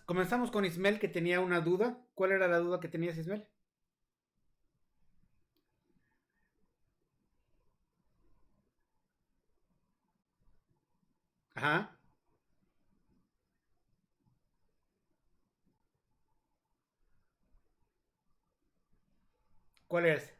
comenzamos con Ismael que tenía una duda. ¿Cuál era la duda que tenías, Ismael? Ajá. ¿Cuál es?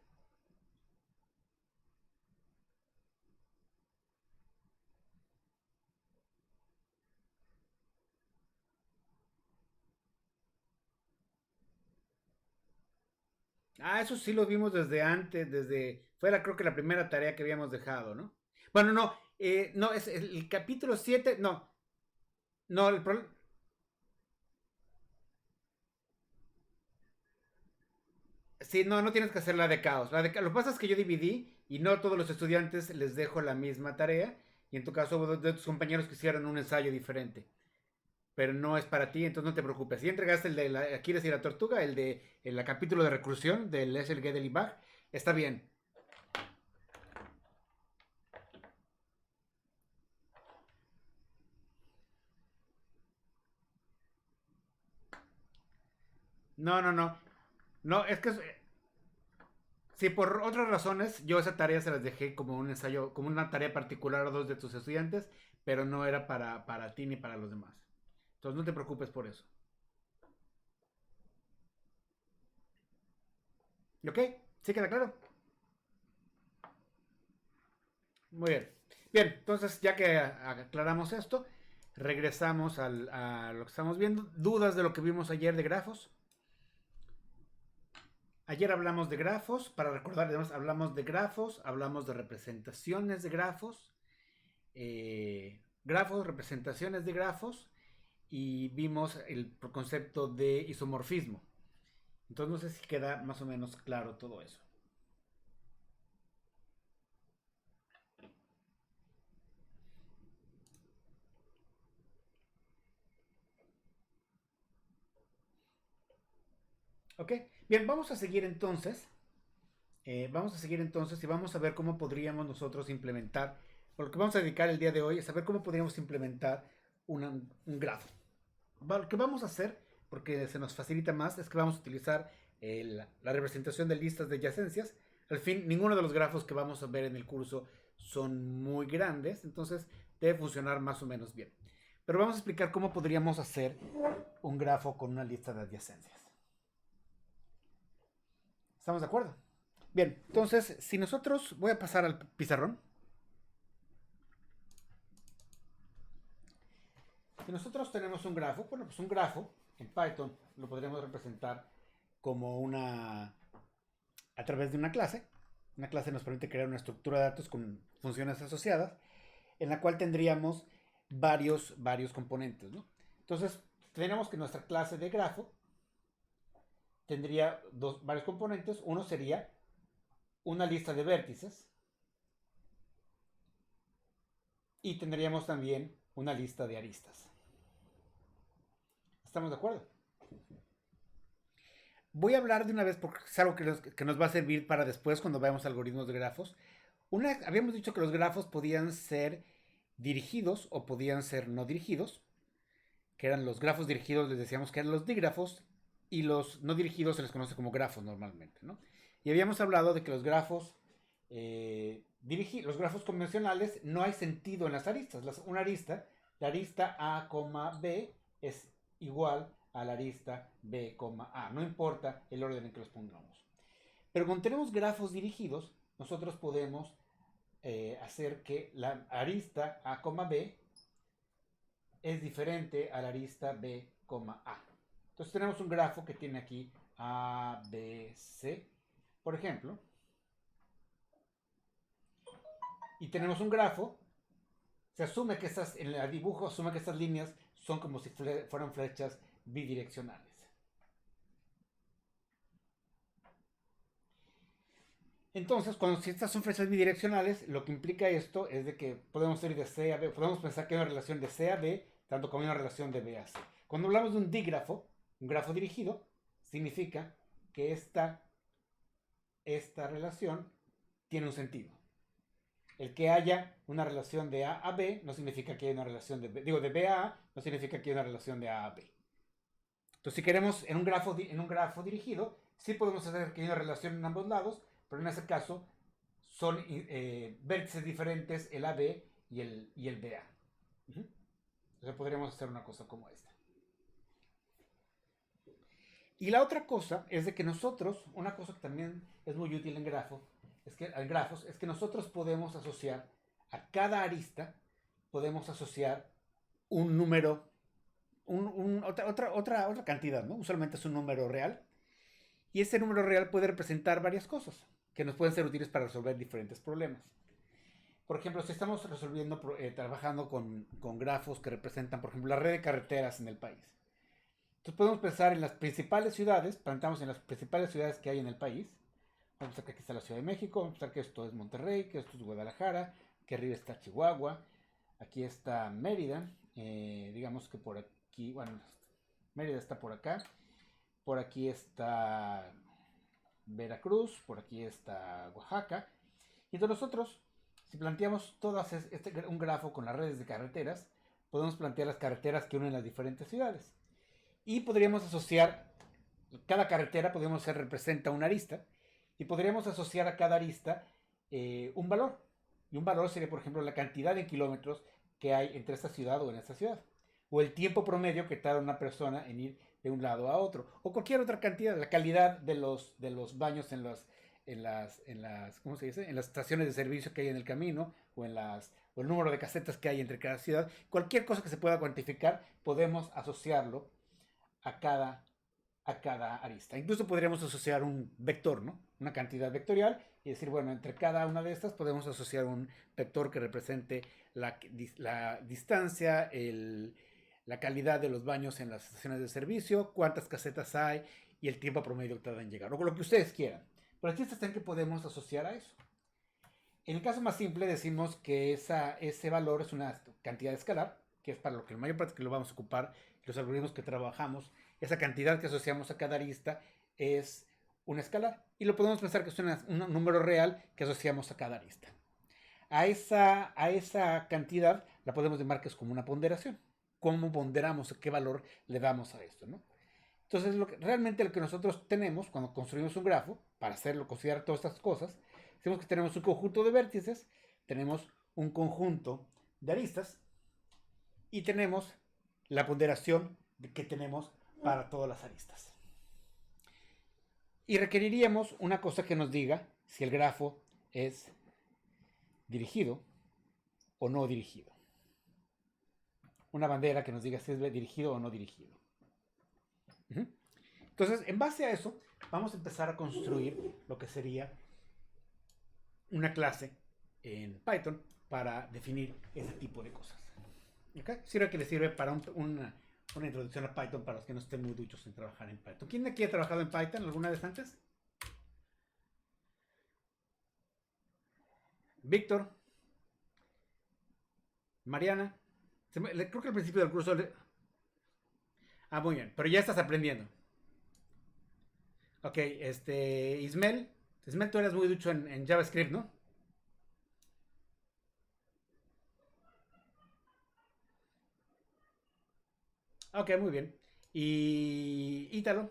Ah, eso sí lo vimos desde antes, fue creo que la primera tarea que habíamos dejado, ¿no? Bueno, no, no, es el capítulo 7. No, no, sí, no, no tienes que hacer la de caos. Lo que pasa es que yo dividí y no a todos los estudiantes les dejo la misma tarea y en tu caso hubo dos de tus compañeros que hicieron un ensayo diferente. Pero no es para ti, entonces no te preocupes. Si entregaste el de Aquiles y la Tortuga, el de el capítulo de reclusión del Esel Gedelibach, está bien. No, no, no. No, es que si por otras razones yo esa tarea se las dejé como un ensayo, como una tarea particular a dos de tus estudiantes, pero no era para ti ni para los demás. Entonces no te preocupes por eso. ¿Ok? ¿Sí queda claro? Muy bien. Bien, entonces ya que aclaramos esto, regresamos a lo que estamos viendo. ¿Dudas de lo que vimos ayer de grafos? Ayer hablamos de grafos, para recordar, además hablamos de grafos, hablamos de representaciones de grafos, grafos, representaciones de grafos, y vimos el concepto de isomorfismo. Entonces no sé si queda más o menos claro todo eso. Ok, bien, vamos a seguir entonces. Vamos a seguir entonces y vamos a ver cómo podríamos nosotros implementar, por lo que vamos a dedicar el día de hoy es saber cómo podríamos implementar un grafo. Lo que vamos a hacer, porque se nos facilita más, es que vamos a utilizar la representación de listas de adyacencias. Al fin, ninguno de los grafos que vamos a ver en el curso son muy grandes, entonces debe funcionar más o menos bien. Pero vamos a explicar cómo podríamos hacer un grafo con una lista de adyacencias. ¿Estamos de acuerdo? Bien, entonces, si nosotros, voy a pasar al pizarrón. Si nosotros tenemos un grafo, bueno, pues un grafo en Python lo podríamos representar como a través de una clase. Una clase nos permite crear una estructura de datos con funciones asociadas, en la cual tendríamos varios componentes, ¿no? Entonces, tendríamos que nuestra clase de grafo tendría varios componentes. Uno sería una lista de vértices y tendríamos también una lista de aristas. ¿Estamos de acuerdo? Voy a hablar de una vez porque es algo que nos va a servir para después cuando veamos algoritmos de grafos. Habíamos dicho que los grafos podían ser dirigidos o podían ser no dirigidos, que eran los grafos dirigidos, les decíamos que eran los dígrafos, y los no dirigidos se les conoce como grafos normalmente, ¿no? Y habíamos hablado de que los grafos los grafos convencionales no hay sentido en las aristas. Una arista, la arista A, B es igual a la arista B, A. No importa el orden en que los pongamos. Pero cuando tenemos grafos dirigidos, nosotros podemos hacer que la arista A, B es diferente a la arista B, A. Entonces tenemos un grafo que tiene aquí A, B, C, por ejemplo, y tenemos un grafo. Se asume que en el dibujo asume que estas líneas son como si fueran flechas bidireccionales. Entonces, si estas son flechas bidireccionales, lo que implica esto es de que podemos ir de C a B, podemos pensar que hay una relación de C a B, tanto como una relación de B a C. Cuando hablamos de un dígrafo, un grafo dirigido, significa que esta relación tiene un sentido. El que haya una relación de A a B no significa que haya una relación de B, digo, de B a A no significa que haya una relación de A a B. Entonces, si queremos en un grafo dirigido, sí podemos hacer que haya una relación en ambos lados, pero en ese caso son vértices diferentes, el AB y el BA. Entonces podríamos hacer una cosa como esta. Y la otra cosa es de que nosotros, una cosa que también es muy útil en grafos, es que nosotros podemos asociar a cada arista, podemos asociar un número, otra cantidad, ¿no? Usualmente es un número real. Y ese número real puede representar varias cosas que nos pueden ser útiles para resolver diferentes problemas. Por ejemplo, si estamos trabajando con grafos que representan, por ejemplo, la red de carreteras en el país. Entonces podemos pensar en las principales ciudades, plantamos en las principales ciudades que hay en el país. Vamos a pensar que aquí está la Ciudad de México, vamos a pensar que esto es Monterrey, que esto es Guadalajara, que arriba está Chihuahua, aquí está Mérida, digamos que por aquí, bueno, Mérida está por aquí está Veracruz, por aquí está Oaxaca. Y entonces nosotros, si planteamos un grafo con las redes de carreteras, podemos plantear las carreteras que unen las diferentes ciudades. Y podríamos asociar, cada carretera representa una arista, y podríamos asociar a cada arista un valor. Y un valor sería, por ejemplo, la cantidad de kilómetros que hay entre esta ciudad o en esta ciudad. O el tiempo promedio que tarda una persona en ir de un lado a otro. O cualquier otra cantidad, la calidad de los baños ¿cómo se dice? En las estaciones de servicio que hay en el camino, o el número de casetas que hay entre cada ciudad. Cualquier cosa que se pueda cuantificar, podemos asociarlo a cada arista. Incluso podríamos asociar un vector, ¿no? Una cantidad vectorial y decir, bueno, entre cada una de estas podemos asociar un vector que represente la distancia, la calidad de los baños en las estaciones de servicio, cuántas casetas hay y el tiempo promedio que tardan en llegar, o lo que ustedes quieran. Pero aquí está que podemos asociar a eso. En el caso más simple decimos que ese valor es una cantidad escalar, que es para lo que la mayor parte que lo vamos a ocupar, los algoritmos que trabajamos, esa cantidad que asociamos a cada arista es una escalar. Y lo podemos pensar que es un número real que asociamos a cada arista. A esa cantidad la podemos llamar que es como una ponderación. ¿Cómo ponderamos? ¿Qué valor le damos a esto? ¿No? Entonces, realmente lo que nosotros tenemos cuando construimos un grafo, para considerar todas estas cosas, decimos que tenemos un conjunto de vértices, tenemos un conjunto de aristas y tenemos la ponderación que tenemos para todas las aristas. Y requeriríamos una cosa que nos diga si el grafo es dirigido o no dirigido. Una bandera que nos diga si es dirigido o no dirigido. Entonces, en base a eso, vamos a empezar a construir lo que sería una clase en Python para definir ese tipo de cosas. ¿Okay? Sirve que les sirve para una introducción a Python para los que no estén muy duchos en trabajar en Python. ¿Quién de aquí ha trabajado en Python alguna vez antes? Víctor. Mariana. Creo que al principio del curso... muy bien, pero ya estás aprendiendo. Ok, Ismael. Ismael, tú eres muy ducho en JavaScript, ¿no? Ok, muy bien. Y Ítalo.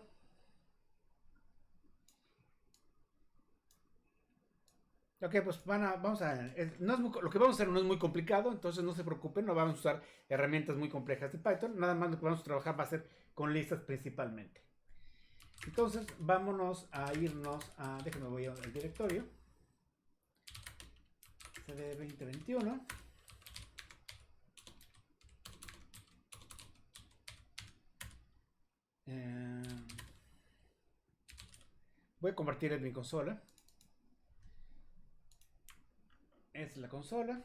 Ok, pues vamos a... lo que vamos a hacer no es muy complicado, entonces no se preocupen, no vamos a usar herramientas muy complejas de Python, nada más lo que vamos a trabajar va a ser con listas principalmente. Entonces, vámonos a irnos a... Déjenme voy al directorio. CD 2021. Voy a convertir en mi consola. Es la consola.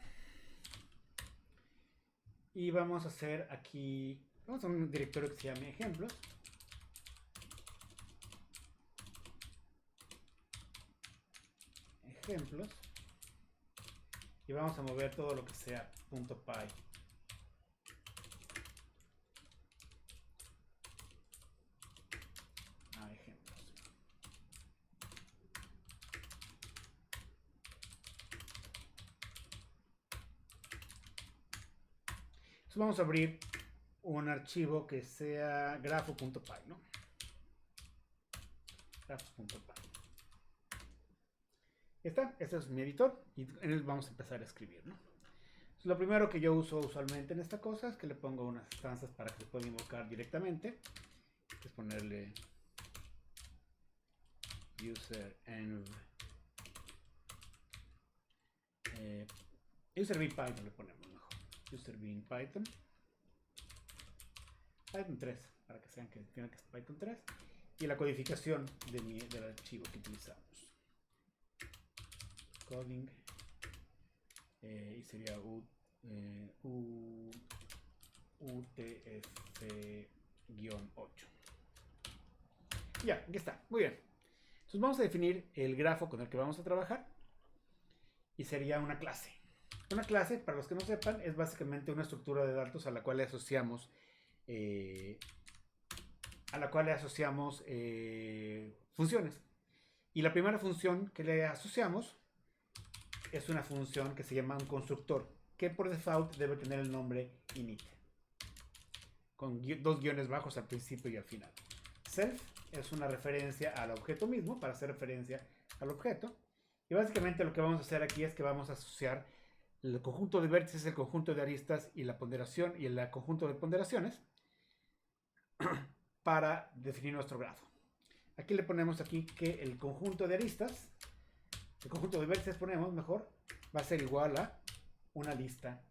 Y vamos a hacer aquí... Vamos a un directorio que se llame ejemplos. Ejemplos. Y vamos a mover todo lo que sea .py. A ejemplos. Entonces vamos a abrir un archivo que sea grafo.py, ¿no? Grafo.py. Está, este es mi editor y en él vamos a empezar a escribir, ¿no? Entonces, lo primero que yo uso usualmente en esta cosa es que le pongo unas instancias para que se pueda invocar directamente. Es ponerle user env user bin Python le ponemos mejor. User bin Python 3 para que sean que entiendan que es Python 3 y la codificación del archivo que utilizamos. Coding y sería UTF-8. Ya, aquí está, muy bien. Entonces vamos a definir el grafo con el que vamos a trabajar y sería una clase. Una clase, para los que no sepan, es básicamente una estructura de datos a la cual le asociamos funciones. Y la primera función que le asociamos es una función que se llama un constructor, que por default debe tener el nombre init, con dos guiones bajos al principio y al final. Self es una referencia al objeto mismo, para hacer referencia al objeto. Y básicamente lo que vamos a hacer aquí es que vamos a asociar el conjunto de vértices, el conjunto de aristas y la ponderación y el conjunto de ponderaciones para definir nuestro grafo. Aquí le ponemos aquí que el conjunto de aristas, el conjunto de vértices ponemos mejor, va a ser igual a una lista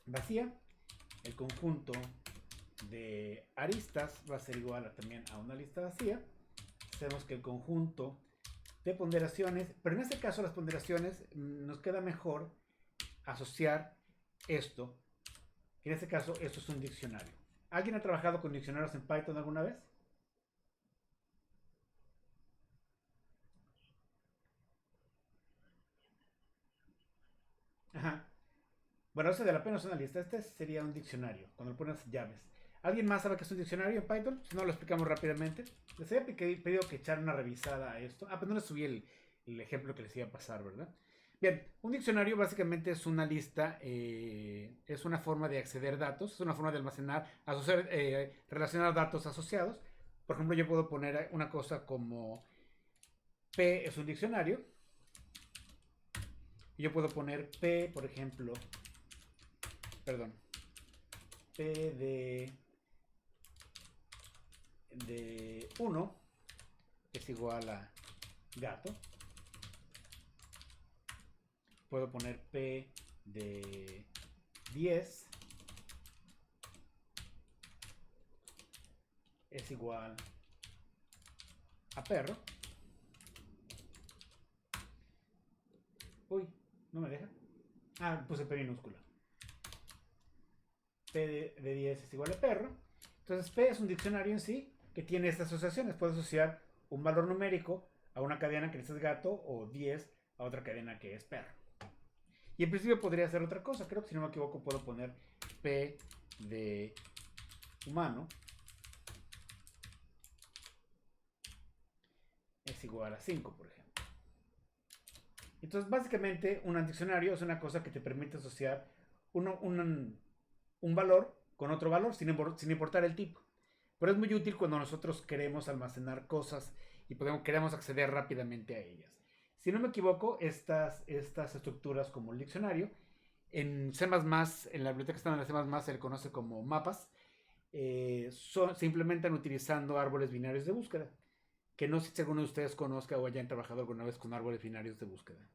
vacía. El conjunto de aristas va a ser igual también a una lista vacía. Sabemos que el conjunto de ponderaciones, pero en este caso las ponderaciones nos queda mejor asociar esto. En este caso esto es un diccionario. ¿Alguien ha trabajado con diccionarios en Python alguna vez? Ajá. Bueno, ese de la pena es una lista. Este sería un diccionario, cuando le pones llaves. ¿Alguien más sabe que es un diccionario en Python? Si no, lo explicamos rápidamente. Les había pedido que echaran una revisada a esto. Ah, pero no les subí el ejemplo que les iba a pasar, ¿verdad? Bien, un diccionario básicamente es una lista, es una forma de acceder datos, es una forma de almacenar, asociar, relacionar datos asociados. Por ejemplo, yo puedo poner una cosa como P es un diccionario. Y yo puedo poner P, por ejemplo, perdón, P de 1 es igual a gato. Puedo poner P de 10 es igual a perro. Uy, no me deja. Ah, puse P minúscula. P de 10 es igual a perro. Entonces P es un diccionario en sí que tiene estas asociaciones. Puedo asociar un valor numérico a una cadena que es gato o 10 a otra cadena que es perro. Y en principio podría hacer otra cosa. Creo que si no me equivoco puedo poner P de humano es igual a 5, por ejemplo. Entonces básicamente un diccionario es una cosa que te permite asociar un valor con otro valor sin importar el tipo. Pero es muy útil cuando nosotros queremos almacenar cosas y queremos acceder rápidamente a ellas. Si no me equivoco, estas estructuras como el diccionario, en C++, en la biblioteca estándar de C++, se le conoce como mapas, se implementan utilizando árboles binarios de búsqueda, que no sé si alguno de ustedes conozca o hayan trabajado alguna vez con árboles binarios de búsqueda.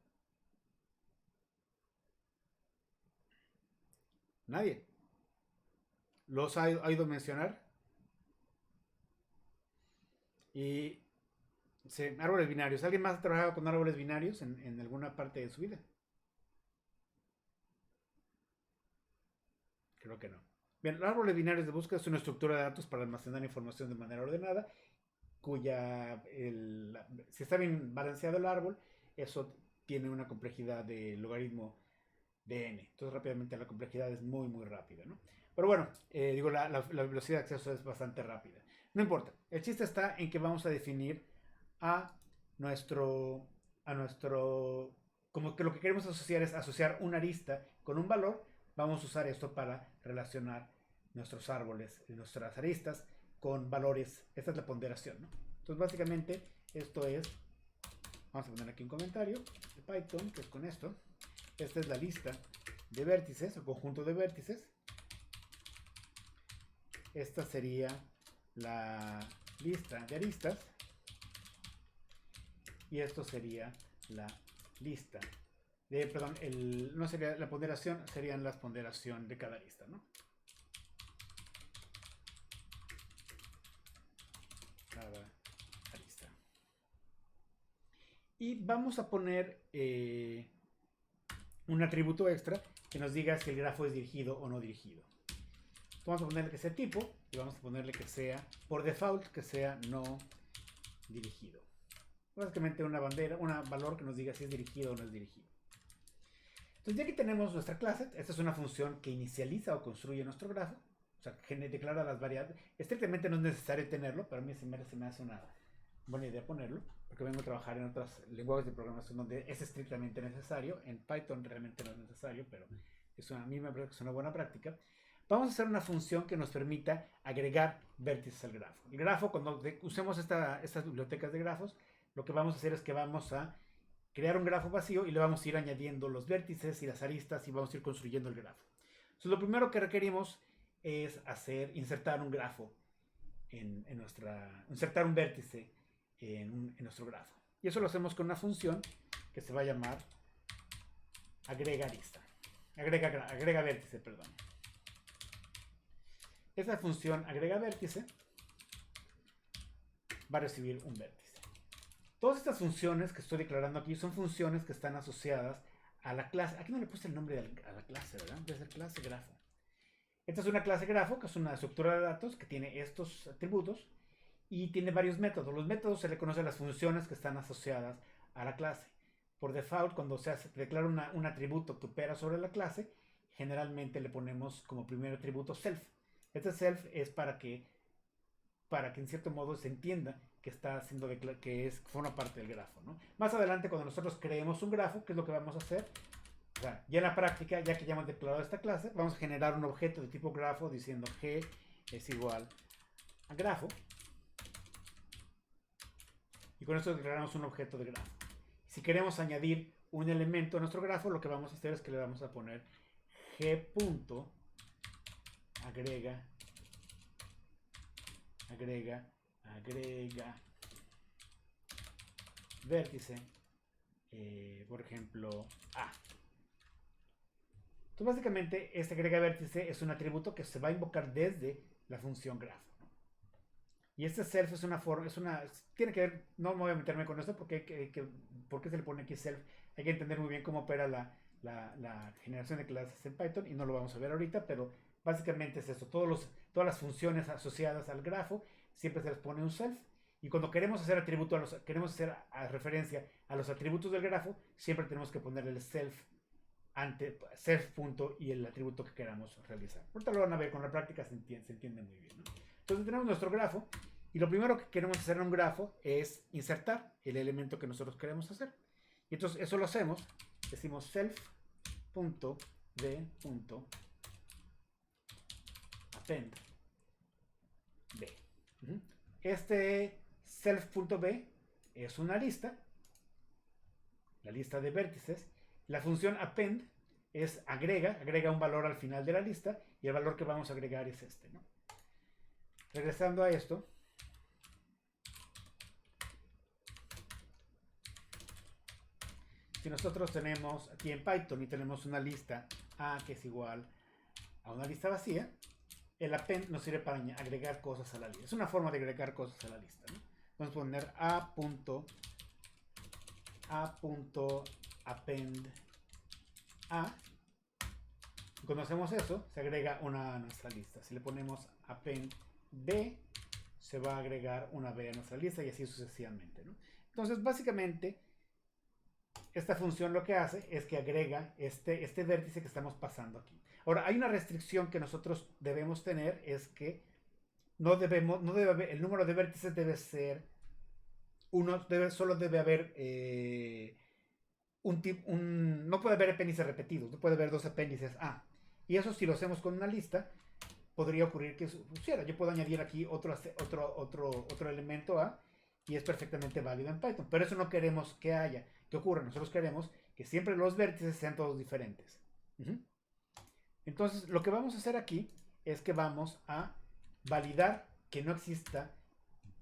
Nadie. ¿Los ha oído mencionar? Y sí, árboles binarios. ¿Alguien más ha trabajado con árboles binarios en alguna parte de su vida? Creo que no. Bien, los árboles binarios de búsqueda es una estructura de datos para almacenar información de manera ordenada, si está bien balanceado el árbol, eso tiene una complejidad de logaritmo de n. Entonces rápidamente la complejidad es muy, muy rápida, ¿no? Pero bueno, la velocidad de acceso es bastante rápida. No importa. El chiste está en que vamos a definir a nuestro, como que lo que queremos asociar es asociar una arista con un valor. Vamos a usar esto para relacionar nuestros árboles, nuestras aristas con valores. Esta es la ponderación, ¿no? Entonces básicamente esto es, vamos a poner aquí un comentario de Python, que es con esto. Esta es la lista de vértices, o conjunto de vértices. Esta sería la lista de aristas. Y esto sería la lista de, perdón, no sería la ponderación, serían las ponderación de cada arista, ¿no? Cada arista. Y vamos a poner un atributo extra que nos diga si el grafo es dirigido o no dirigido. Vamos a ponerle que sea tipo y vamos a ponerle que sea, por default, que sea no dirigido. Básicamente una bandera, un valor que nos diga si es dirigido o no es dirigido. Entonces ya que tenemos nuestra clase, esta es una función que inicializa o construye nuestro grafo, o sea, que declara las variables. Estrictamente no es necesario tenerlo, pero a mí se me hace una buena idea ponerlo, porque vengo a trabajar en otros lenguajes de programación donde es estrictamente necesario. En Python realmente no es necesario, pero a mí me parece que es una buena práctica. Vamos a hacer una función que nos permita agregar vértices al grafo. El grafo, cuando usemos estas bibliotecas de grafos, lo que vamos a hacer es que vamos a crear un grafo vacío y le vamos a ir añadiendo los vértices y las aristas y vamos a ir construyendo el grafo. Entonces, lo primero que requerimos es insertar un grafo insertar un vértice en nuestro grafo. Y eso lo hacemos con una función que se va a llamar agrega vértice, perdón. Esta función agrega vértice va a recibir un vértice. Todas estas funciones que estoy declarando aquí son funciones que están asociadas a la clase. Aquí no le puse el nombre a la clase, ¿verdad? Debe ser clase grafo. Esta es una clase grafo, que es una estructura de datos que tiene estos atributos y tiene varios métodos. Los métodos se le conocen las funciones que están asociadas a la clase. Por default, cuando se declara un atributo que opera sobre la clase, generalmente le ponemos como primer atributo self. Este self es para que en cierto modo se entienda que está haciendo forma parte del grafo, ¿no? Más adelante, cuando nosotros creemos un grafo, ¿qué es lo que vamos a hacer? O sea, ya en la práctica, ya que ya hemos declarado esta clase, vamos a generar un objeto de tipo grafo diciendo g es igual a grafo. Y con esto declaramos un objeto de grafo. Si queremos añadir un elemento a nuestro grafo, lo que vamos a hacer es que le vamos a poner g.agrega vértice, por ejemplo, A. Entonces, básicamente, este agrega vértice es un atributo que se va a invocar desde la función grafo, ¿no? Y este self es una forma, tiene que ver, no me voy a meterme con esto porque ¿por qué se le pone aquí self? Hay que entender muy bien cómo opera la generación de clases en Python y no lo vamos a ver ahorita, pero básicamente es esto. Todas las funciones asociadas al grafo siempre se les pone un self. Y cuando queremos hacer queremos hacer referencia a los atributos del grafo, siempre tenemos que ponerle el self punto y el atributo que queramos realizar. Ahorita lo van a ver con la práctica, se entiende muy bien, ¿no? Entonces tenemos nuestro grafo y lo primero que queremos hacer en un grafo es insertar el elemento que nosotros queremos hacer. Y entonces eso lo hacemos, decimos self.b.append b. Este self.b es una lista, la lista de vértices. La función append es agrega un valor al final de la lista y el valor que vamos a agregar es este, ¿no? Regresando a esto, si nosotros tenemos aquí en Python y tenemos una lista A que es igual a una lista vacía, el append nos sirve para agregar cosas a la lista. Es una forma de agregar cosas a la lista, ¿no? Vamos a poner a.append a. Cuando hacemos eso, se agrega una a nuestra lista. Si le ponemos append b, se va a agregar una b a nuestra lista y así sucesivamente, ¿no? Entonces, básicamente, esta función lo que hace es que agrega este vértice que estamos pasando aquí. Ahora, hay una restricción que nosotros debemos tener, es que no debe haber, el número de vértices debe ser solo debe haber no puede haber apéndices repetidos, no puede haber dos apéndices A. Y eso si lo hacemos con una lista, podría ocurrir que sucediera. Yo puedo añadir aquí otro elemento A y es perfectamente válido en Python. Pero eso no queremos que ocurra. Nosotros queremos que siempre los vértices sean todos diferentes. Entonces, lo que vamos a hacer aquí es que vamos a validar que no exista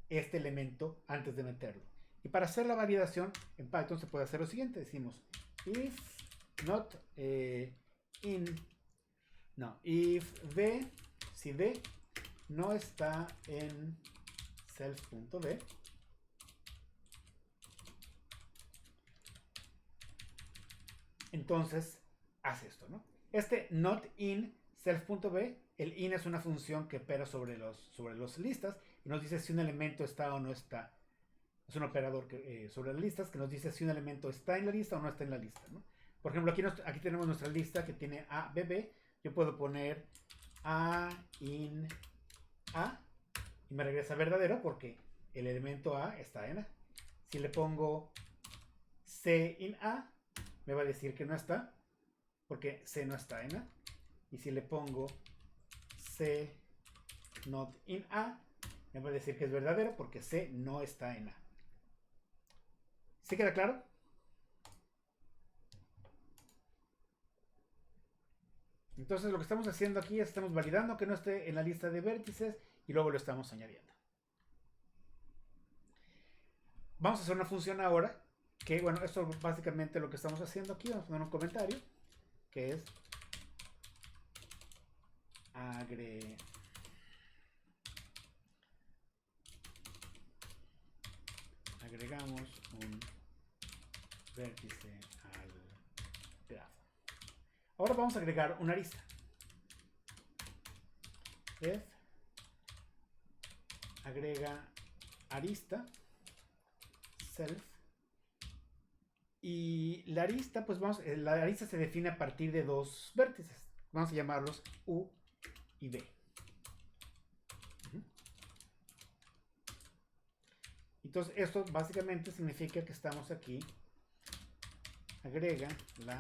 este elemento antes de meterlo. Y para hacer la validación en Python se puede hacer lo siguiente. Decimos if not if v, si v no está en self.v, entonces hace esto, ¿no? Este not in self.v, el in es una función que opera sobre los listas y nos dice si un elemento está o no está. Es un operador sobre las listas que nos dice si un elemento está en la lista o no está en la lista, ¿no? Por ejemplo, aquí tenemos nuestra lista que tiene A, B, B. Yo puedo poner A in A y me regresa verdadero porque el elemento A está en A. Si le pongo C in A, me va a decir que no está porque C no está en A. Y si le pongo C not in A, me va a decir que es verdadero porque C no está en A. ¿Sí queda claro? Entonces lo que estamos haciendo aquí es estamos validando que no esté en la lista de vértices y luego lo estamos añadiendo. Vamos a hacer una función ahora que, bueno, esto es básicamente lo que estamos haciendo aquí. Vamos a poner un comentario que es agregamos un vértice al grafo. Ahora vamos a agregar una arista. If agrega arista self y la arista, pues la arista se define a partir de dos vértices. Vamos a llamarlos U y B. Entonces esto básicamente significa que estamos aquí, agrega la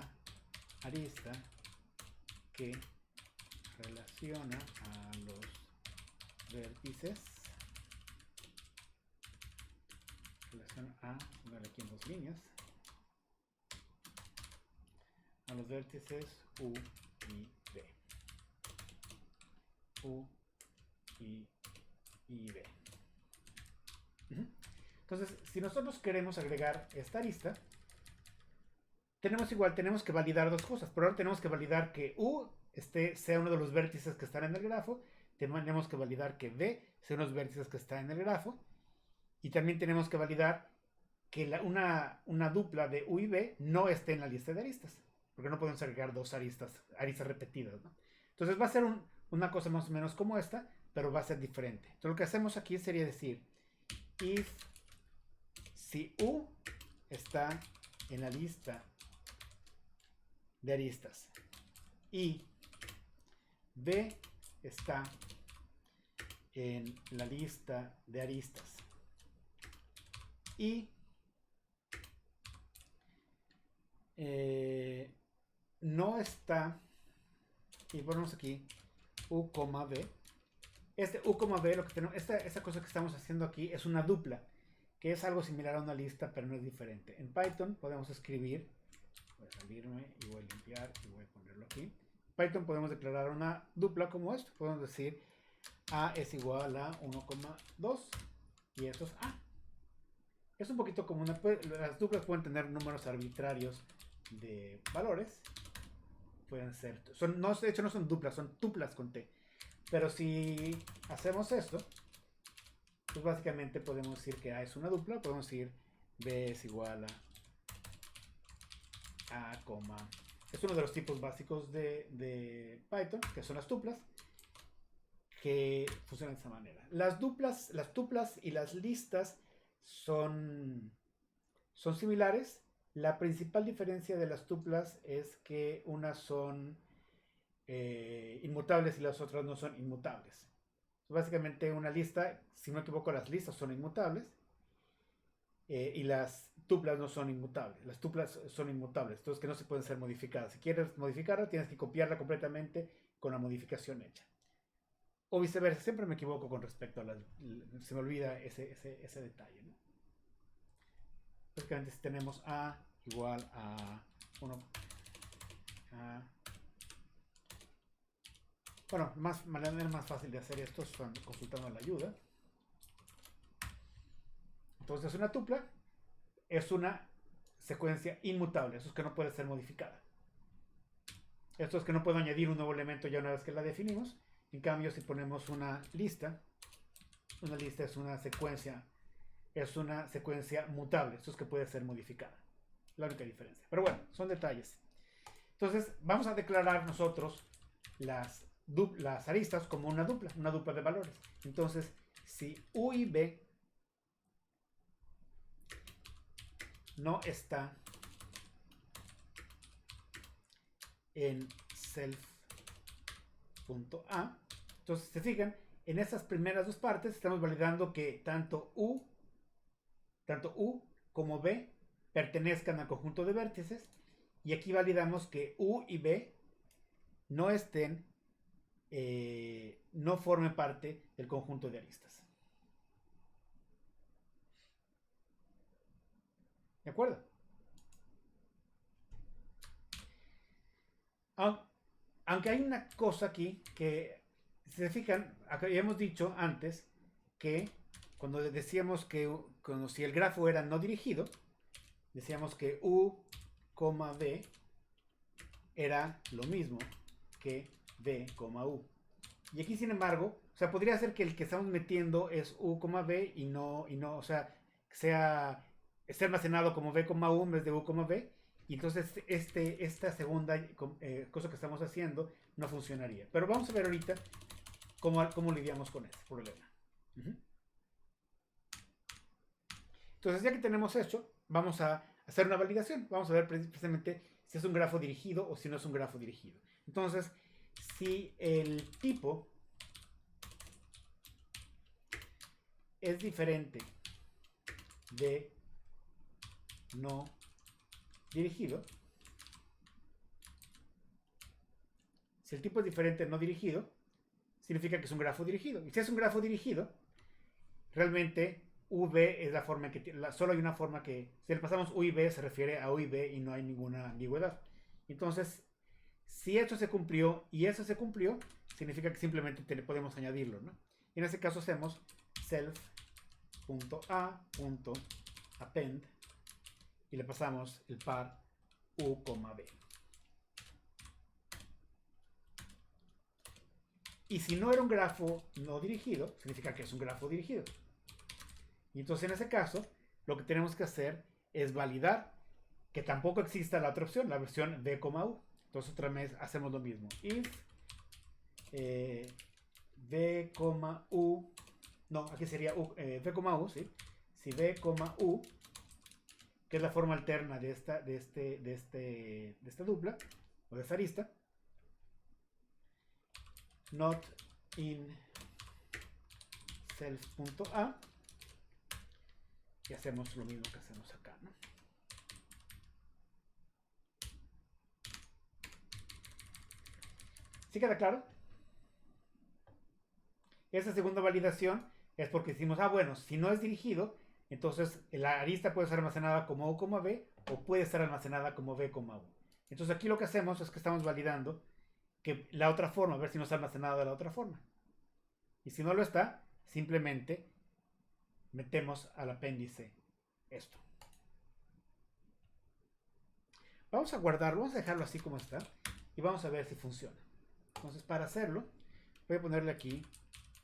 arista que relaciona a los vértices, relaciona aquí en dos líneas, a los vértices U y B. U y B. Entonces, si nosotros queremos agregar esta arista, tenemos que validar dos cosas. Por ahora tenemos que validar que U sea uno de los vértices que están en el grafo. Tenemos que validar que B sea uno de los vértices que está en el grafo. Y también tenemos que validar que una dupla de U y B no esté en la lista de aristas. Porque no podemos agregar dos aristas repetidas, ¿no? Entonces va a ser una cosa más o menos como esta, pero va a ser diferente. Entonces lo que hacemos aquí sería decir if si U está en la lista de aristas y B está en la lista de aristas y no está, y ponemos aquí U, B. Este U, B, lo que tenemos, esta cosa que estamos haciendo aquí es una dupla, que es algo similar a una lista, pero no es diferente. En Python podemos escribir, voy a salirme y voy a limpiar y voy a ponerlo aquí. En Python podemos declarar una dupla como esto. Podemos decir A es igual a 1,2 y esto es A. Es un poquito como las duplas pueden tener números arbitrarios de valores. Pueden ser, de hecho no son duplas, son tuplas con T. Pero si hacemos esto, pues básicamente podemos decir que A es una dupla, podemos decir B es igual a A, es uno de los tipos básicos de Python, que son las tuplas, que funcionan de esa manera. Las tuplas y las listas son similares. La principal diferencia de las tuplas es que unas son inmutables y las otras no son inmutables. Básicamente una lista, si no me equivoco, las listas son inmutables y las tuplas no son inmutables. Las tuplas son inmutables, entonces que no se pueden ser modificadas. Si quieres modificarla, tienes que copiarla completamente con la modificación hecha. O viceversa, siempre me equivoco con respecto a se me olvida ese detalle, ¿no? Básicamente si tenemos A igual a 1, bueno, la manera más fácil de hacer esto es consultando la ayuda. Entonces una tupla es una secuencia inmutable, eso es que no puede ser modificada. Esto es que no puedo añadir un nuevo elemento ya una vez que la definimos. En cambio, si ponemos una lista es una secuencia mutable, esto es que puede ser modificada. La única diferencia. Pero bueno, son detalles. Entonces, vamos a declarar nosotros las aristas como una dupla de valores. Entonces, si U y B no está en self.a, entonces se fijan, en esas primeras dos partes estamos validando que tanto U como B pertenezcan al conjunto de vértices, y aquí validamos que U y B no estén, no formen parte del conjunto de aristas. ¿De acuerdo? Aunque hay una cosa aquí que, si se fijan, habíamos dicho antes que cuando decíamos que si el grafo era no dirigido, decíamos que U, B era lo mismo que B, U. Y aquí, sin embargo, o sea, podría ser que el que estamos metiendo es U, B y no, o sea, esté almacenado como B, U en vez de U, B. Y entonces esta segunda cosa que estamos haciendo no funcionaría. Pero vamos a ver ahorita cómo lidiamos con este problema. Entonces, ya que tenemos hecho, vamos a hacer una validación. Vamos a ver precisamente si es un grafo dirigido o si no es un grafo dirigido. Entonces, si el tipo es diferente de no dirigido, si el tipo es diferente de no dirigido, significa que es un grafo dirigido. Y si es un grafo dirigido, realmente V es la forma que solo hay una forma que, si le pasamos U y B, se refiere a U y B y no hay ninguna ambigüedad. Entonces, si esto se cumplió y eso se cumplió, significa que simplemente podemos añadirlo, ¿no? Y en este caso hacemos self.a.append y le pasamos el par U, B. Y si no era un grafo no dirigido, significa que es un grafo dirigido. Y entonces en ese caso, lo que tenemos que hacer es validar que tampoco exista la otra opción, la versión B, U. Entonces otra vez hacemos lo mismo. If B, U, no, aquí sería B, U, ¿sí? Si B, U, que es la forma alterna de esta dupla, o de esta arista, not in self.a, y hacemos lo mismo que hacemos acá, ¿no? ¿Sí queda claro? Esa segunda validación es porque decimos, bueno, si no es dirigido, entonces la arista puede ser almacenada como U, B, o puede estar almacenada como B, U. Entonces aquí lo que hacemos es que estamos validando que la otra forma, a ver si no está almacenada de la otra forma. Y si no lo está, simplemente metemos al apéndice esto. Vamos a guardarlo, vamos a dejarlo así como está y vamos a ver si funciona. Entonces, para hacerlo, voy a ponerle aquí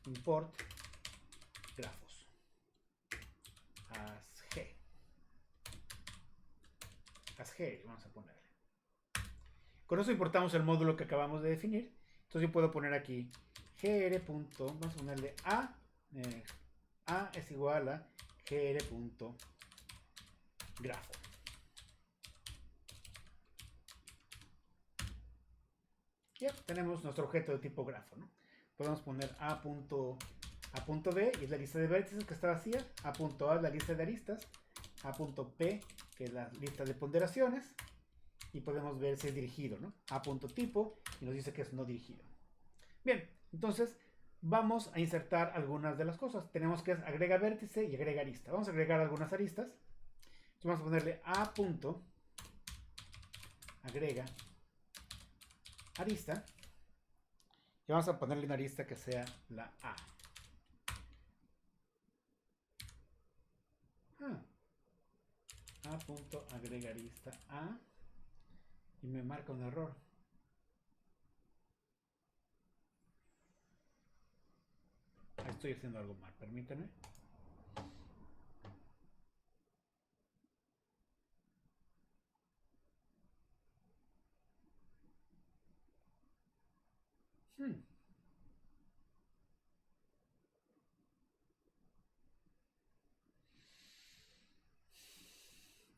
import grafos as g, vamos a ponerle. Con eso importamos el módulo que acabamos de definir. Entonces yo puedo poner aquí gr. Vamos a ponerle a es igual a gr.grafo. Ya tenemos nuestro objeto de tipo grafo, ¿no? Podemos poner a.b, y es la lista de vértices que está vacía, a.a es la lista de aristas, a.p, que es la lista de ponderaciones, y podemos ver si es dirigido, ¿no? A.tipo, y nos dice que es no dirigido. Bien, entonces vamos a insertar algunas de las cosas. Tenemos que agrega vértice y agrega arista. Vamos a agregar algunas aristas. Entonces vamos a ponerle a punto agrega arista. Y vamos a ponerle una arista que sea la A. A punto agrega arista A. Y me marca un error. Estoy haciendo algo mal, permítanme.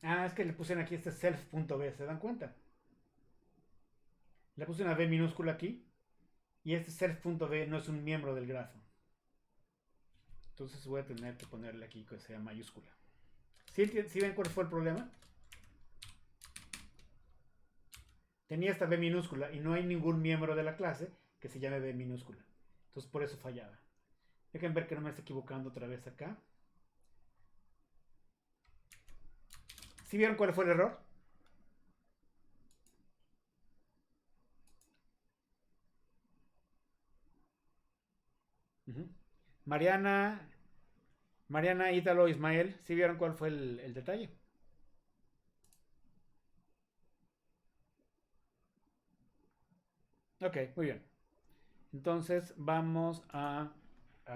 Es que le puse aquí este self.b, ¿se dan cuenta? Le puse una B minúscula aquí y este self.b no es un miembro del grafo. Entonces voy a tener que ponerle aquí que sea mayúscula. ¿Sí ven cuál fue el problema? Tenía esta B minúscula y no hay ningún miembro de la clase que se llame B minúscula. Entonces por eso fallaba. Dejen ver que no me esté equivocando otra vez acá. ¿Sí vieron cuál fue el error? Mariana, Ítalo, Ismael, ¿sí vieron cuál fue el detalle? Ok, muy bien. Entonces vamos a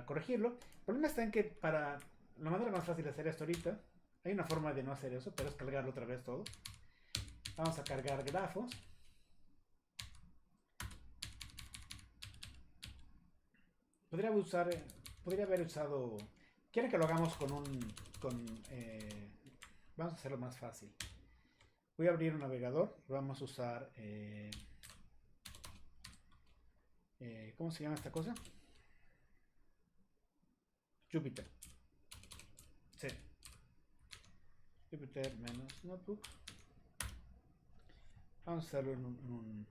corregirlo. El problema está en que para la manera más fácil de hacer esto ahorita, hay una forma de no hacer eso, pero es cargarlo otra vez todo. Vamos a cargar grafos. Podría haber usado. ¿Quieren que lo hagamos con un. Vamos a hacerlo más fácil. Voy a abrir un navegador y vamos a usar. ¿Cómo se llama esta cosa? Jupyter. Sí. Jupyter menos notebook. Vamos a hacerlo en un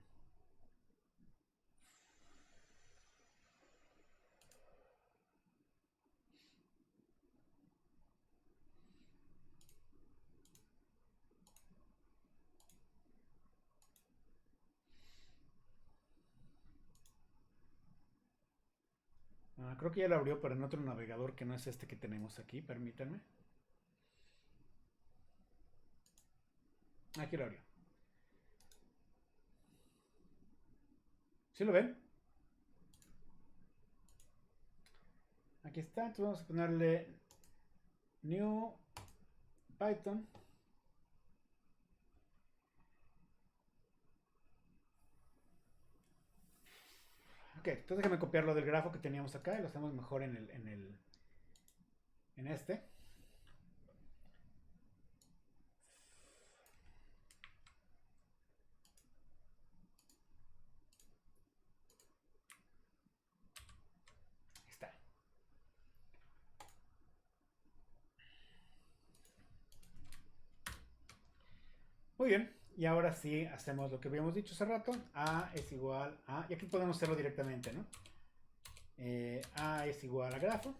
creo que ya lo abrió, pero en otro navegador que no es este que tenemos aquí. Permítanme. Aquí lo abrió. ¿Sí lo ven? Aquí está. Entonces vamos a ponerle new Python. Ok, entonces déjame copiarlo del grafo que teníamos acá y lo hacemos mejor en este. Ahí está. Muy bien. Y ahora sí hacemos lo que habíamos dicho hace rato. A es igual a... Y aquí podemos hacerlo directamente, ¿no? A es igual a grafo.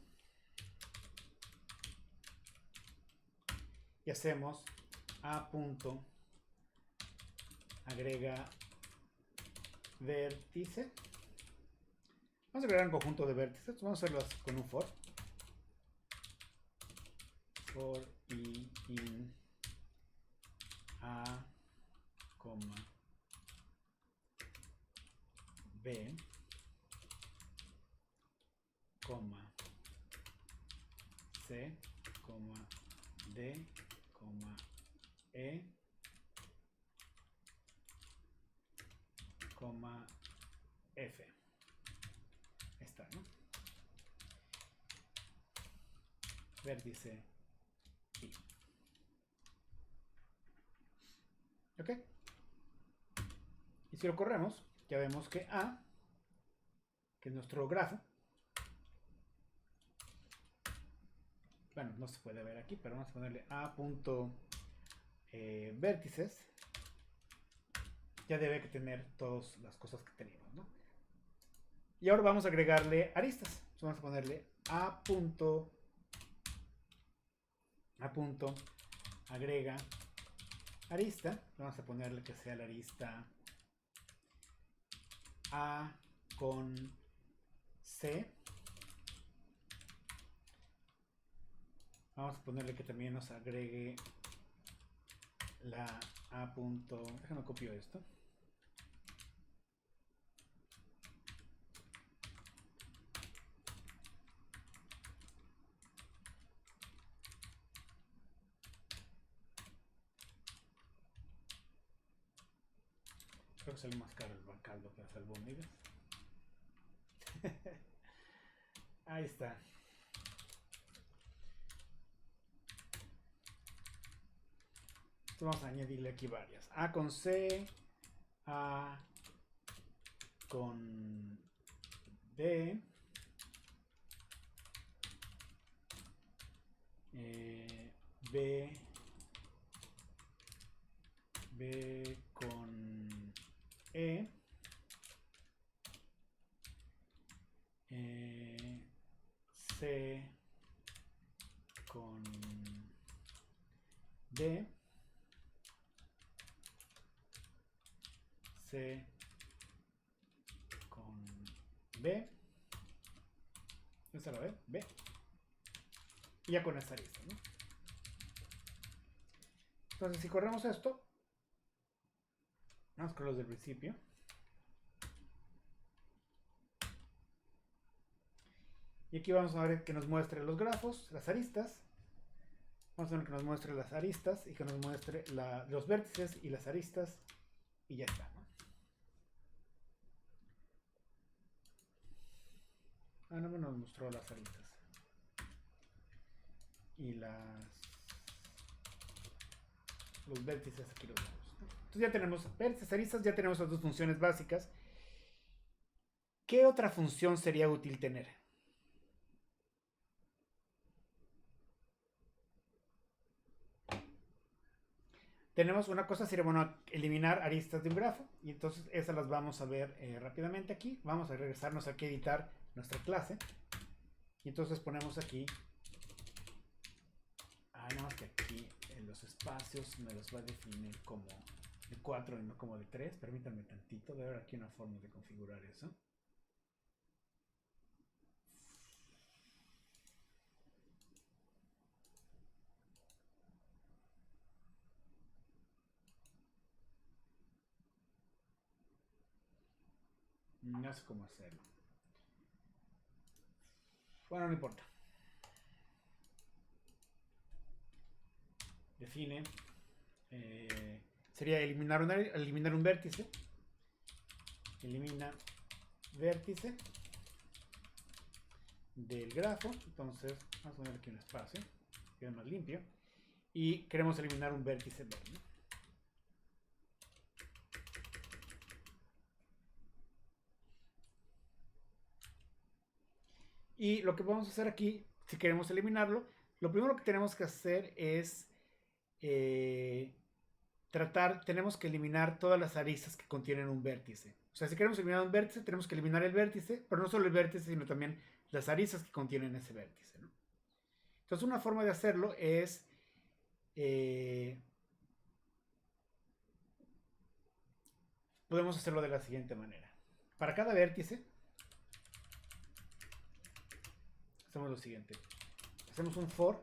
Y hacemos A punto agrega vértice. Vamos a agregar un conjunto de vértices. Vamos a hacerlo con un for. For i in a, b, c, d, e, f. Está, ¿no? Vértice i. ¿Ok? Y si lo corremos, ya vemos que A, que es nuestro grafo, bueno, no se puede ver aquí, pero vamos a ponerle A punto vértices, ya debe tener todas las cosas que tenemos, ¿no? Y ahora vamos a agregarle aristas. Entonces vamos a ponerle a punto agrega arista. Vamos a ponerle que sea la arista A con C. Vamos a ponerle que también nos agregue la A punto. Déjame copio esto. Creo que sale más caro el caldo que las albóndigas. Ahí está. Entonces vamos a añadirle aquí varias. A con C, A con D, B con E, C con D, C con B, esa la B, B, y ya con esta lista, ¿no? Entonces si corremos esto, vamos con los del principio. Y aquí vamos a ver que nos muestre los grafos, las aristas. Vamos a ver que nos muestre las aristas y que nos muestre los vértices y las aristas. Y ya está, ¿no? Ah, no me nos mostró las aristas. Y los vértices aquí los vemos, ¿no? Entonces ya tenemos vértices, aristas, ya tenemos las dos funciones básicas. ¿Qué otra función sería útil tener? Tenemos una cosa, sería bueno eliminar aristas de un grafo. Y entonces esas las vamos a ver rápidamente aquí. Vamos a regresarnos aquí a editar nuestra clase. Y entonces ponemos aquí. Nada más que aquí en los espacios me los va a definir como de 4 y no como de 3. Permítanme tantito, debe haber aquí una forma de configurar eso. No sé cómo hacerlo. Bueno, no importa. Define. Sería eliminar un vértice. Elimina vértice del grafo. Entonces, vamos a poner aquí un espacio. Quede más limpio. Y queremos eliminar un vértice B, ¿no? Y lo que vamos a hacer aquí, si queremos eliminarlo, lo primero que tenemos que hacer es tenemos que eliminar todas las aristas que contienen un vértice. O sea, si queremos eliminar un vértice, tenemos que eliminar el vértice, pero no solo el vértice, sino también las aristas que contienen ese vértice, ¿no? Entonces, una forma de hacerlo es podemos hacerlo de la siguiente manera. Para cada vértice, hacemos lo siguiente. Hacemos un for,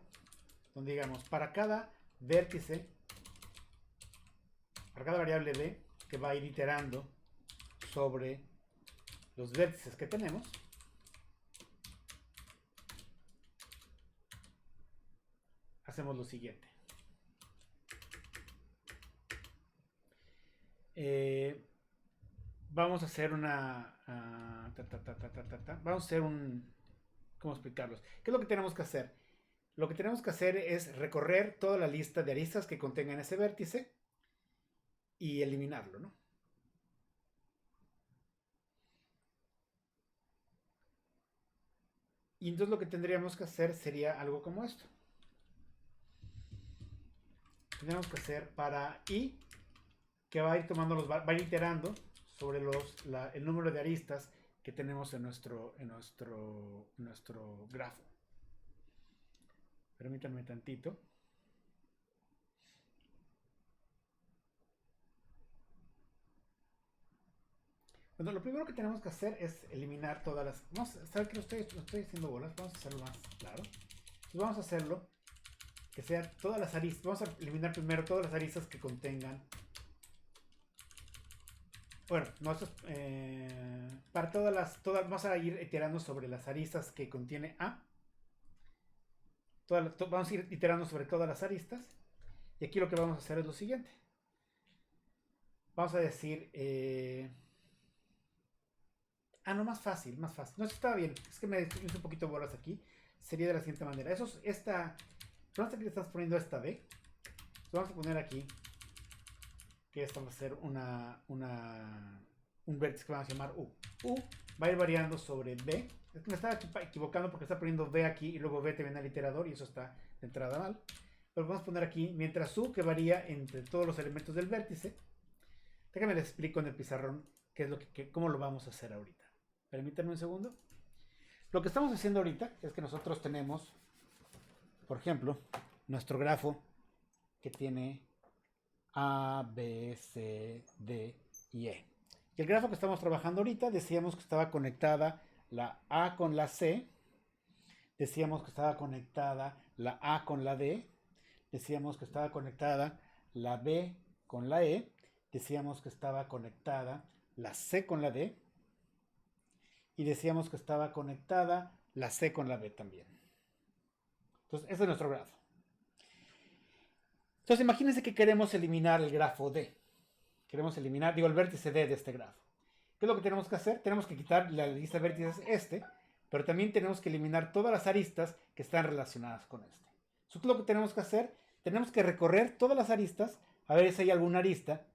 donde digamos, para cada vértice, para cada variable b, que va a ir iterando sobre los vértices que tenemos, hacemos lo siguiente. Vamos a hacer vamos a hacer ¿cómo explicarlos? ¿Qué es lo que tenemos que hacer? Lo que tenemos que hacer es recorrer toda la lista de aristas que contengan ese vértice y eliminarlo, ¿no? Y entonces lo que tendríamos que hacer sería algo como esto. Tenemos que hacer para i, que va a ir tomando va a ir iterando sobre el número de aristas que tenemos en nuestro grafo. Permítanme tantito. Bueno, lo primero que tenemos que hacer es eliminar todas las... Vamos a saber que lo estoy haciendo bolas. Vamos a hacerlo más claro. Entonces vamos a hacerlo que sea todas las aristas. Vamos a eliminar primero todas las aristas que contengan... Bueno, para vamos a ir iterando sobre las aristas que contiene A. Vamos a ir iterando sobre todas las aristas. Y aquí lo que vamos a hacer es lo siguiente. Vamos a decir... no, más fácil, más fácil. No, eso estaba bien. Es que me hice un poquito bolas aquí. Sería de la siguiente manera. Vamos a que le estás poniendo esta B. Entonces vamos a poner aquí que esta va a ser un vértice que vamos a llamar U. U va a ir variando sobre B. Es que me estaba equivocando porque está poniendo B aquí y luego B te viene al iterador y eso está de entrada mal. Pero vamos a poner aquí, mientras U que varía entre todos los elementos del vértice. Déjame les explico en el pizarrón cómo lo vamos a hacer ahorita. Permítanme un segundo. Lo que estamos haciendo ahorita es que nosotros tenemos, por ejemplo, nuestro grafo que tiene A, B, C, D y E. Y el grafo que estamos trabajando ahorita decíamos que estaba conectada la A con la C, decíamos que estaba conectada la A con la D, decíamos que estaba conectada la B con la E, decíamos que estaba conectada la C con la D, y decíamos que estaba conectada la C con la B también. Entonces, ese es nuestro grafo. Entonces, imagínense que queremos eliminar el grafo D. Queremos eliminar, el vértice D de este grafo. ¿Qué es lo que tenemos que hacer? Tenemos que quitar la lista de vértices pero también tenemos que eliminar todas las aristas que están relacionadas con este. Entonces, ¿qué es lo que tenemos que hacer? Tenemos que recorrer todas las aristas, a ver si hay alguna arista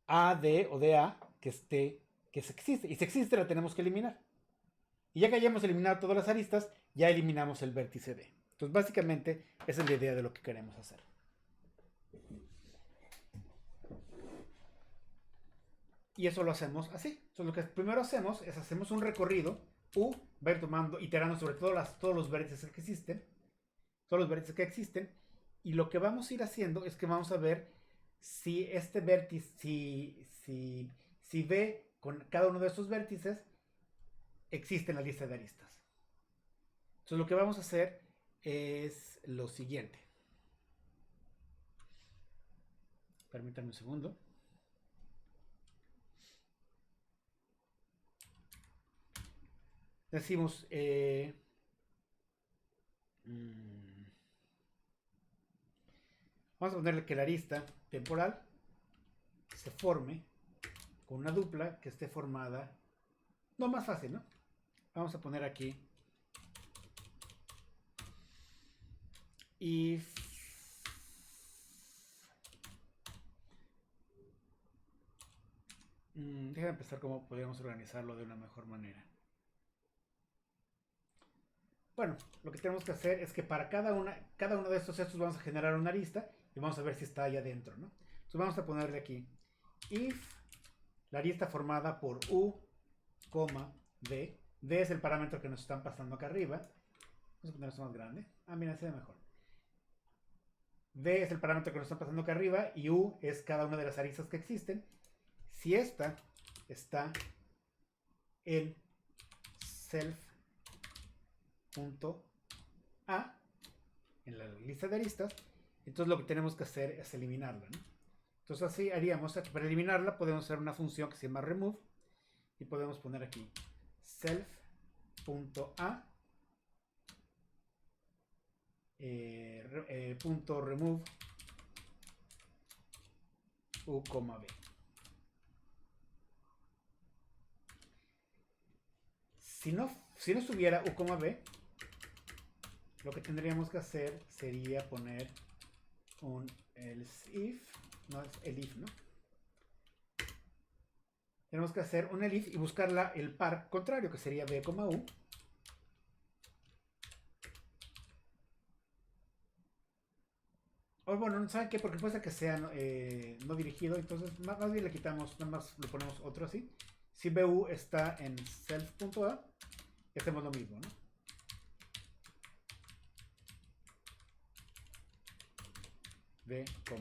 AD o DA que existe. Y si existe, la tenemos que eliminar. Y ya que hayamos eliminado todas las aristas, ya eliminamos el vértice D. Entonces, básicamente, esa es la idea de lo que queremos hacer. Y eso lo hacemos así. Entonces, lo que primero hacemos es hacemos un recorrido. U va a ir iterando sobre todos los vértices que existen. Todos los vértices que existen. Y lo que vamos a ir haciendo es que vamos a ver si este vértice, si B con cada uno de estos vértices existe en la lista de aristas. Entonces lo que vamos a hacer es lo siguiente. Permítanme un segundo. Decimos vamos a ponerle que la arista temporal se forme con una dupla que esté formada. No, más fácil, ¿no? Vamos a poner aquí if déjame empezar cómo podríamos organizarlo de una mejor manera. Bueno, lo que tenemos que hacer es que para cada uno de estos vamos a generar una arista y vamos a ver si está ahí adentro, ¿no? Entonces vamos a ponerle aquí if la arista formada por U, D. D es el parámetro que nos están pasando acá arriba. Vamos a poner esto más grande. Mira, se ve mejor. D es el parámetro que nos están pasando acá arriba y U es cada una de las aristas que existen. Si esta está en self.a en la lista de aristas, entonces lo que tenemos que hacer es eliminarla, ¿no? Entonces así haríamos, aquí para eliminarla podemos hacer una función que se llama remove y podemos poner aquí self.a punto remove u, b. Si no estuviera u, b, lo que tendríamos que hacer sería poner un else if, no es el if, ¿no? Tenemos que hacer un elif y buscar el par contrario, que sería b, u. O bueno, ¿saben qué? Porque puede ser que sea no dirigido, entonces más bien le quitamos, nada más lo ponemos otro así. Si bu está en self.a, hacemos lo mismo, ¿no? v, u.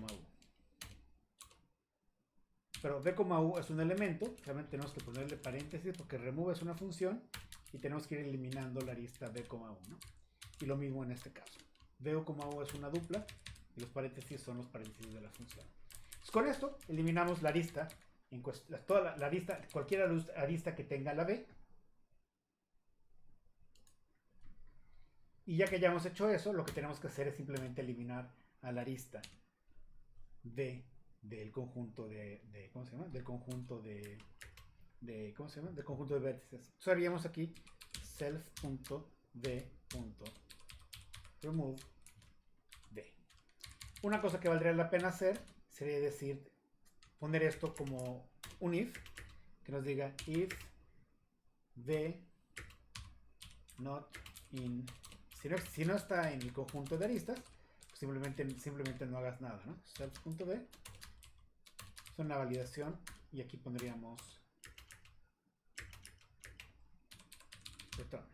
Pero v, u es un elemento, realmente tenemos que ponerle paréntesis porque remove es una función y tenemos que ir eliminando la arista v, u, ¿no? Y lo mismo en este caso. v, u es una dupla y los paréntesis son los paréntesis de la función. Entonces, con esto eliminamos la arista, toda la arista, cualquier arista que tenga la v. Y ya que hayamos hecho eso, lo que tenemos que hacer es simplemente eliminar a la arista v del conjunto de ¿cómo se llama? Del conjunto de ¿cómo se llama? Del conjunto de vértices. Entonces haríamos aquí self.v.remove d. Una cosa que valdría la pena hacer sería decir, poner esto como un if, que nos diga if v not in, si no está en el conjunto de aristas, pues simplemente no hagas nada, ¿no? Self.v es una validación y aquí pondríamos return.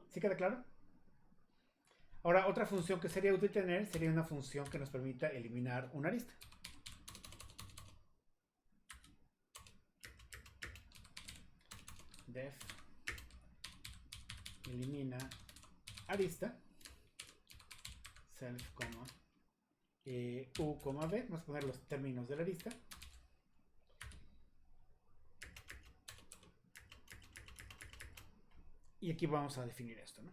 ¿Sí queda claro? Ahora, otra función que sería útil tener sería una función que nos permita eliminar una arista. Def elimina arista self, u, v, vamos a poner los términos de la arista. Y aquí vamos a definir esto, ¿no?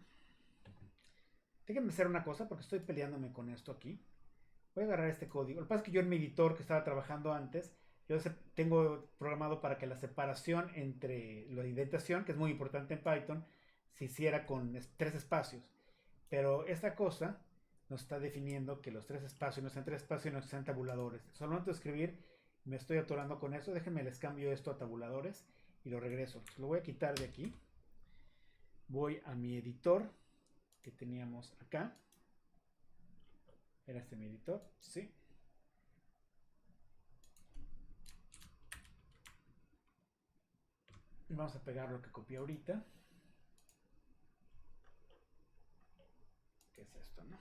Déjenme hacer una cosa porque estoy peleándome con esto aquí. Voy a agarrar este código. Lo que pasa es que yo en mi editor que estaba trabajando antes, yo tengo programado para que la separación entre la indentación, que es muy importante en Python, se hiciera con 3 espacios. Pero esta cosa nos está definiendo que los 3 espacios no sean 3 espacios y no sean tabuladores. Solamente escribir, me estoy atorando con eso. Déjenme les cambio esto a tabuladores y lo regreso. Lo voy a quitar de aquí. Voy a mi editor que teníamos acá. ¿Era este mi editor? Sí. Y vamos a pegar lo que copié ahorita. ¿Qué es esto, no?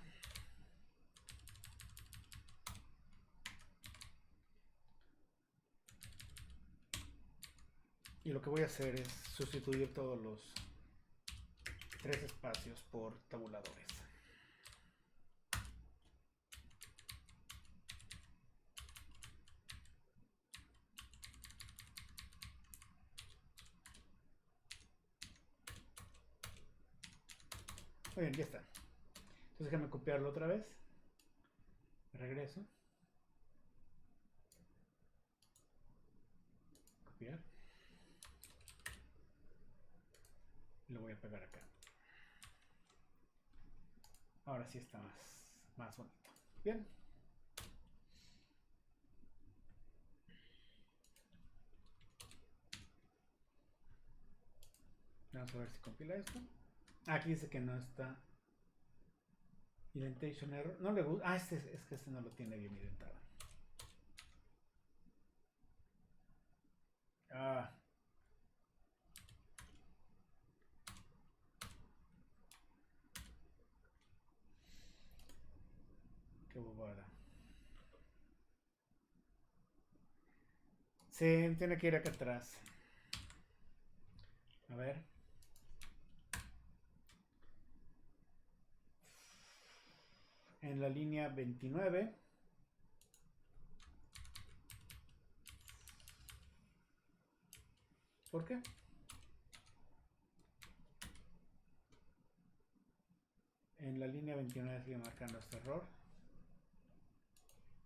Y lo que voy a hacer es sustituir todos los 3 espacios por tabuladores. Muy bien, ya está. Entonces déjame copiarlo otra vez. Regreso. Copiar. Y lo voy a pegar acá. Ahora sí está más bonito. Bien. Vamos a ver si compila esto. Aquí dice que no está. Indentation error. No le gusta. Es que este no lo tiene bien indentado. Qué bobada. Sí, tiene que ir acá atrás. A ver. En la línea 29. ¿Por qué? En la línea 29 sigue marcando este error.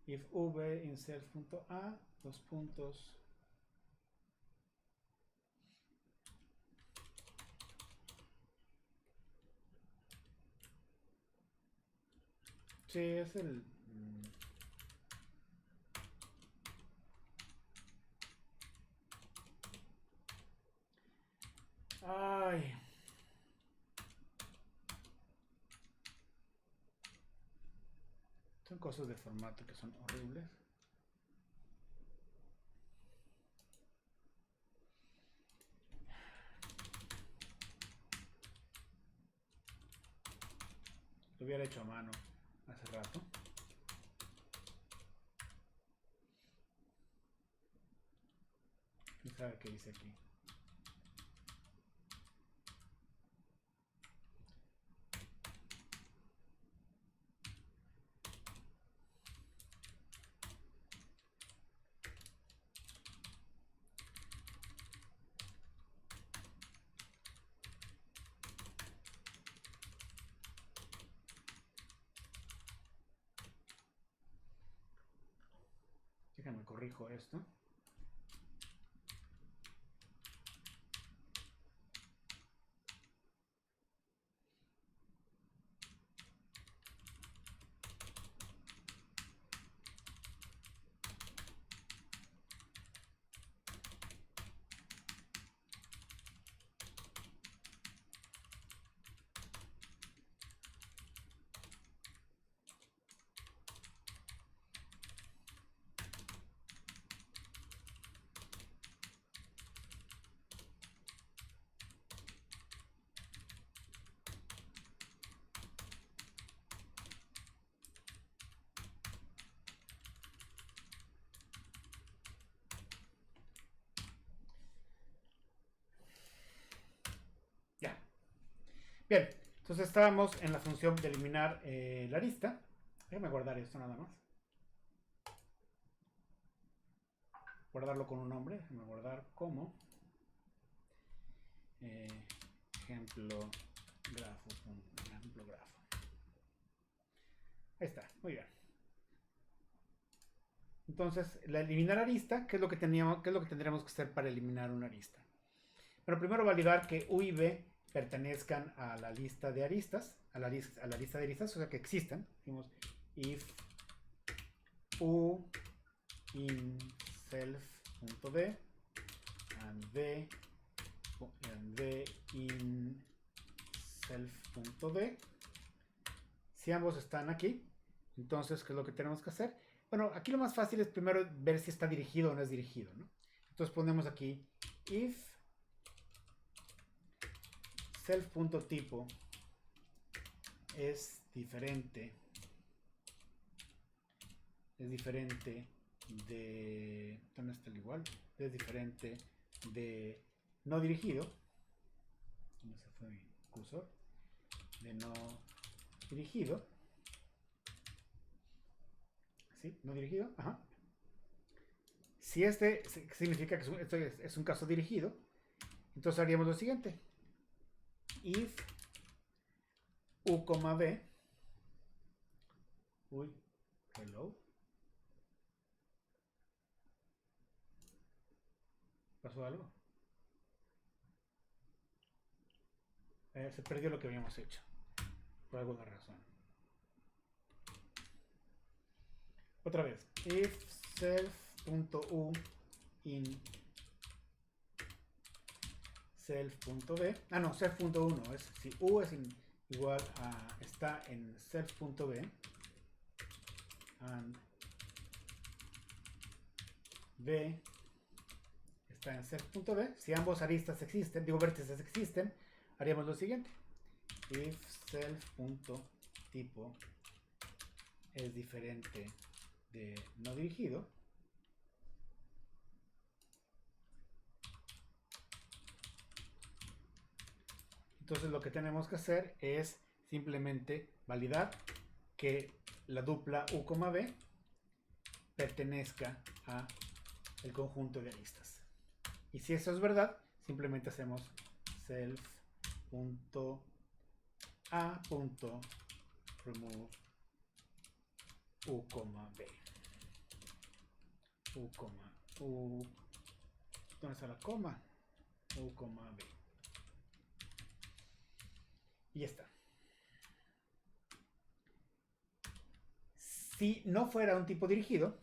If v in self.a, dos puntos. Sí, es el... Ay. Son cosas de formato que son horribles. Lo hubiera hecho a mano hace rato. ¿Quién sabe qué dice aquí? Déjame corrijo esto. Ya. Bien, entonces estábamos en la función de eliminar la arista. Déjame guardar esto nada más. Guardarlo con un nombre. Déjame guardar como ejemplo grafo. Ejemplo grafo. Ahí está, muy bien. Entonces, la eliminar arista, ¿qué es lo que tendríamos que hacer para eliminar una arista? Bueno, primero validar que U y V pertenezcan a la lista de aristas, a la lista de aristas, o sea que existan. Decimos if U in self.d and v in self.d. Si ambos están aquí, entonces, ¿qué es lo que tenemos que hacer? Bueno, aquí lo más fácil es primero ver si está dirigido o no es dirigido, ¿no? Entonces ponemos aquí if self.tipo es diferente de, ¿dónde está el igual? Es diferente de no dirigido. ¿Dónde se fue mi cursor? De no dirigido. ¿Sí? No dirigido. Ajá. Si este significa que esto es un caso dirigido, entonces haríamos lo siguiente. If U, V. Uy, hello. ¿Pasó algo? Se perdió lo que habíamos hecho. Por alguna razón. Otra vez. If self.u in self.b. Ah, no, self.1. Si u es igual a está en self.b and b está en self.b, si ambos aristas existen, digo vértices existen, haríamos lo siguiente. If self.tipo es diferente de no dirigido, entonces lo que tenemos que hacer es simplemente validar que la dupla U, V pertenezca a el conjunto de aristas. Y si eso es verdad, simplemente hacemos self.a.remove U, B. U, ¿dónde está la coma? U, B. Y ya está. Si no fuera un tipo dirigido,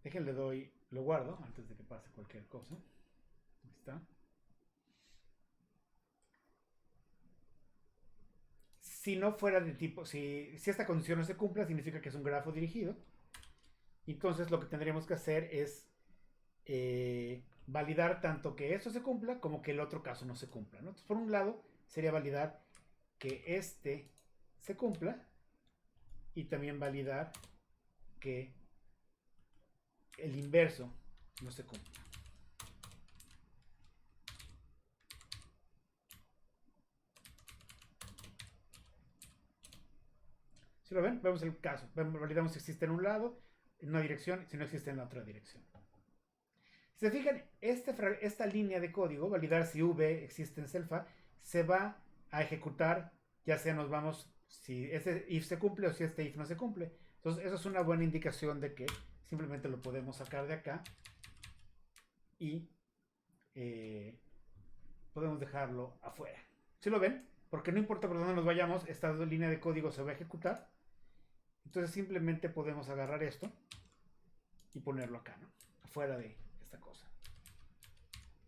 déjenle doy, lo guardo antes de que pase cualquier cosa. Ahí está. Si no fuera de tipo, si esta condición no se cumpla, significa que es un grafo dirigido. Entonces lo que tendríamos que hacer es validar tanto que esto se cumpla como que el otro caso no se cumpla, ¿no? Entonces, por un lado, sería validar que este se cumpla y también validar que el inverso no se cumpla. Si lo ven, vemos el caso. Validamos si existe en un lado, en una dirección, si no existe en la otra dirección. Si se fijan, esta línea de código, validar si V existe en Selfa, se va a ejecutar, ya sea nos vamos, si este if se cumple o si este if no se cumple. Entonces, eso es una buena indicación de que simplemente lo podemos sacar de acá y podemos dejarlo afuera. ¿Sí lo ven? Porque no importa por dónde nos vayamos, esta línea de código se va a ejecutar. Entonces simplemente podemos agarrar esto y ponerlo acá, ¿no? Afuera de esta cosa.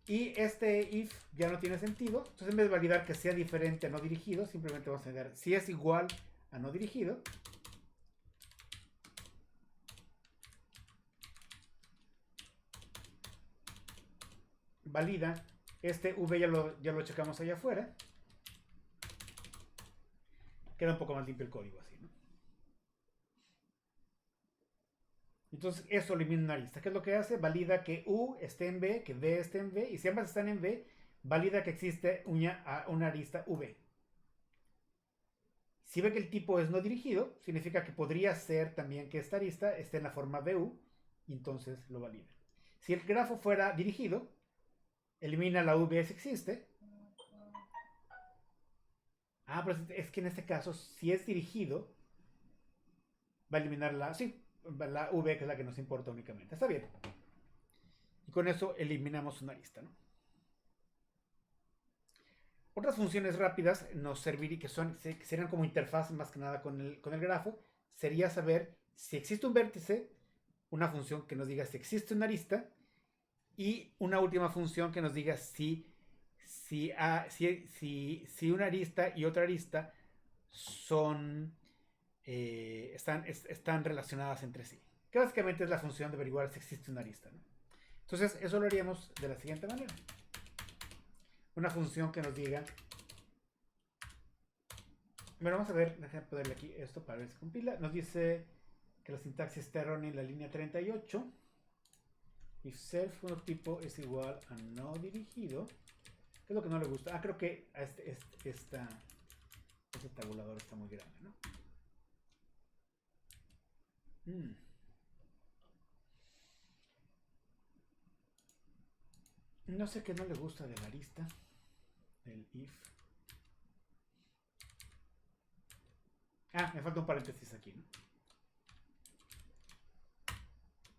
Y este if ya no tiene sentido. Entonces en vez de validar que sea diferente a no dirigido, simplemente vamos a ver si es igual a no dirigido. Valida. Este v ya lo checamos allá afuera. Queda un poco más limpio el código así, ¿no? Entonces eso elimina una arista. ¿Qué es lo que hace? Valida que U esté en V, que V esté en V. Y si ambas están en V, valida que existe una arista V. Si ve que el tipo es no dirigido, significa que podría ser también que esta arista esté en la forma VU. Y entonces lo valida. Si el grafo fuera dirigido, elimina la V si existe. Ah, pero es que en este caso, si es dirigido, va a eliminar la V, que es la que nos importa únicamente. Está bien. Y con eso eliminamos una arista, ¿no? Otras funciones rápidas nos servirían, que serían como interfaz más que nada con el grafo, sería saber si existe un vértice, una función que nos diga si existe una arista, y una última función que nos diga si una arista y otra arista están relacionadas entre sí. Que básicamente es la función de averiguar si existe una arista, ¿no? Entonces, eso lo haríamos de la siguiente manera. Una función que nos diga... Bueno, vamos a ver, déjame ponerle aquí esto para ver si compila. Nos dice que la sintaxis está errónea en la línea 38. If self tipo es igual a no dirigido. ¿Qué es lo que no le gusta? Ah, creo que este tabulador está muy grande, ¿no? No sé qué no le gusta de la arista. Del if. Ah, me falta un paréntesis aquí, ¿no?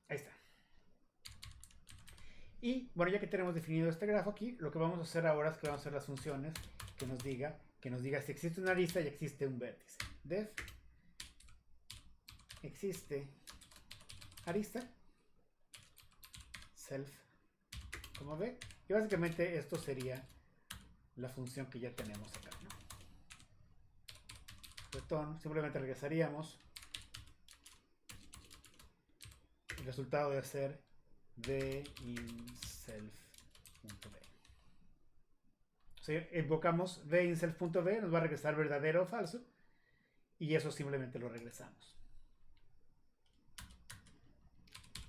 Ahí está. Y bueno, ya que tenemos definido este grafo aquí, lo que vamos a hacer ahora es que vamos a hacer las funciones que nos diga si existe una arista y existe un vértice. Def existe arista self como ve, y básicamente esto sería la función que ya tenemos acá, ¿no? Return, simplemente regresaríamos el resultado de hacer v in self.v. Si invocamos v in self.v, nos va a regresar verdadero o falso, y eso simplemente lo regresamos.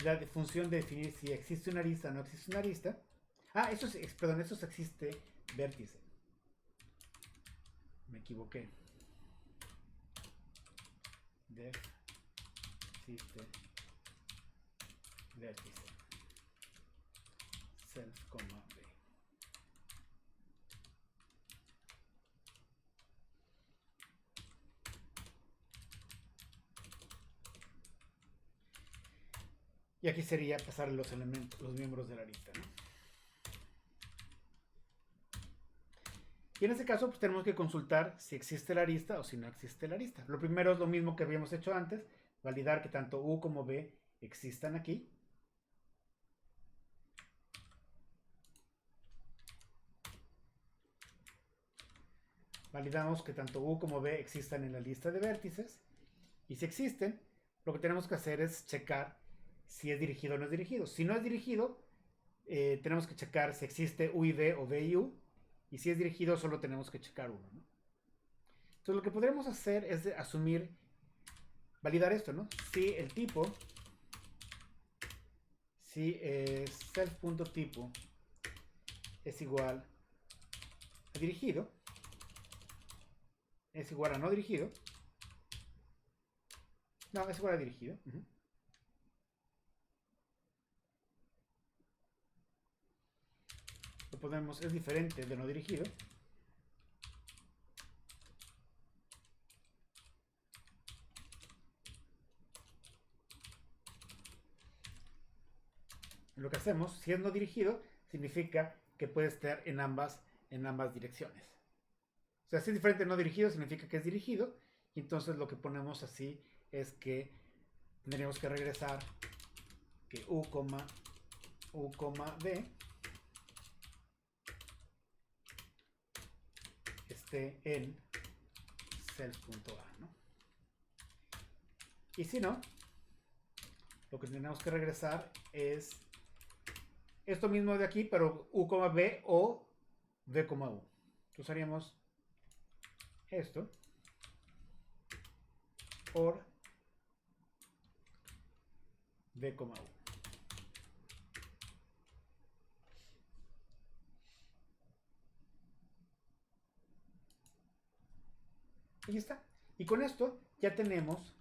La función de definir si existe una arista o no existe una arista. Ah, eso existe vértice. Me equivoqué. Def existe vértice. Self, v. Y aquí sería pasar los miembros de la arista, ¿no? Y en este caso, pues tenemos que consultar si existe la arista o si no existe la arista. Lo primero es lo mismo que habíamos hecho antes, validar que tanto U como V existan aquí. Validamos que tanto U como V existan en la lista de vértices. Y si existen, lo que tenemos que hacer es checar si es dirigido o no es dirigido. Si no es dirigido, tenemos que checar si existe U y V o V y U. Y si es dirigido, solo tenemos que checar uno, ¿no? Entonces lo que podremos hacer es asumir, validar esto, ¿no? Si el tipo, si self.tipo es igual a dirigido, es igual a no dirigido. No, es igual a dirigido. Lo ponemos, es diferente de no dirigido. Lo que hacemos, si es no dirigido, significa que puede estar en ambas direcciones. O sea, si es diferente de no dirigido, significa que es dirigido. Y entonces lo que ponemos así es que tendríamos que regresar que U, V esté en self.a, ¿no? Y si no, lo que tenemos que regresar es esto mismo de aquí, pero U, V o V, U. Entonces haríamos esto por V, U. Y ya está. Y con esto ya tenemos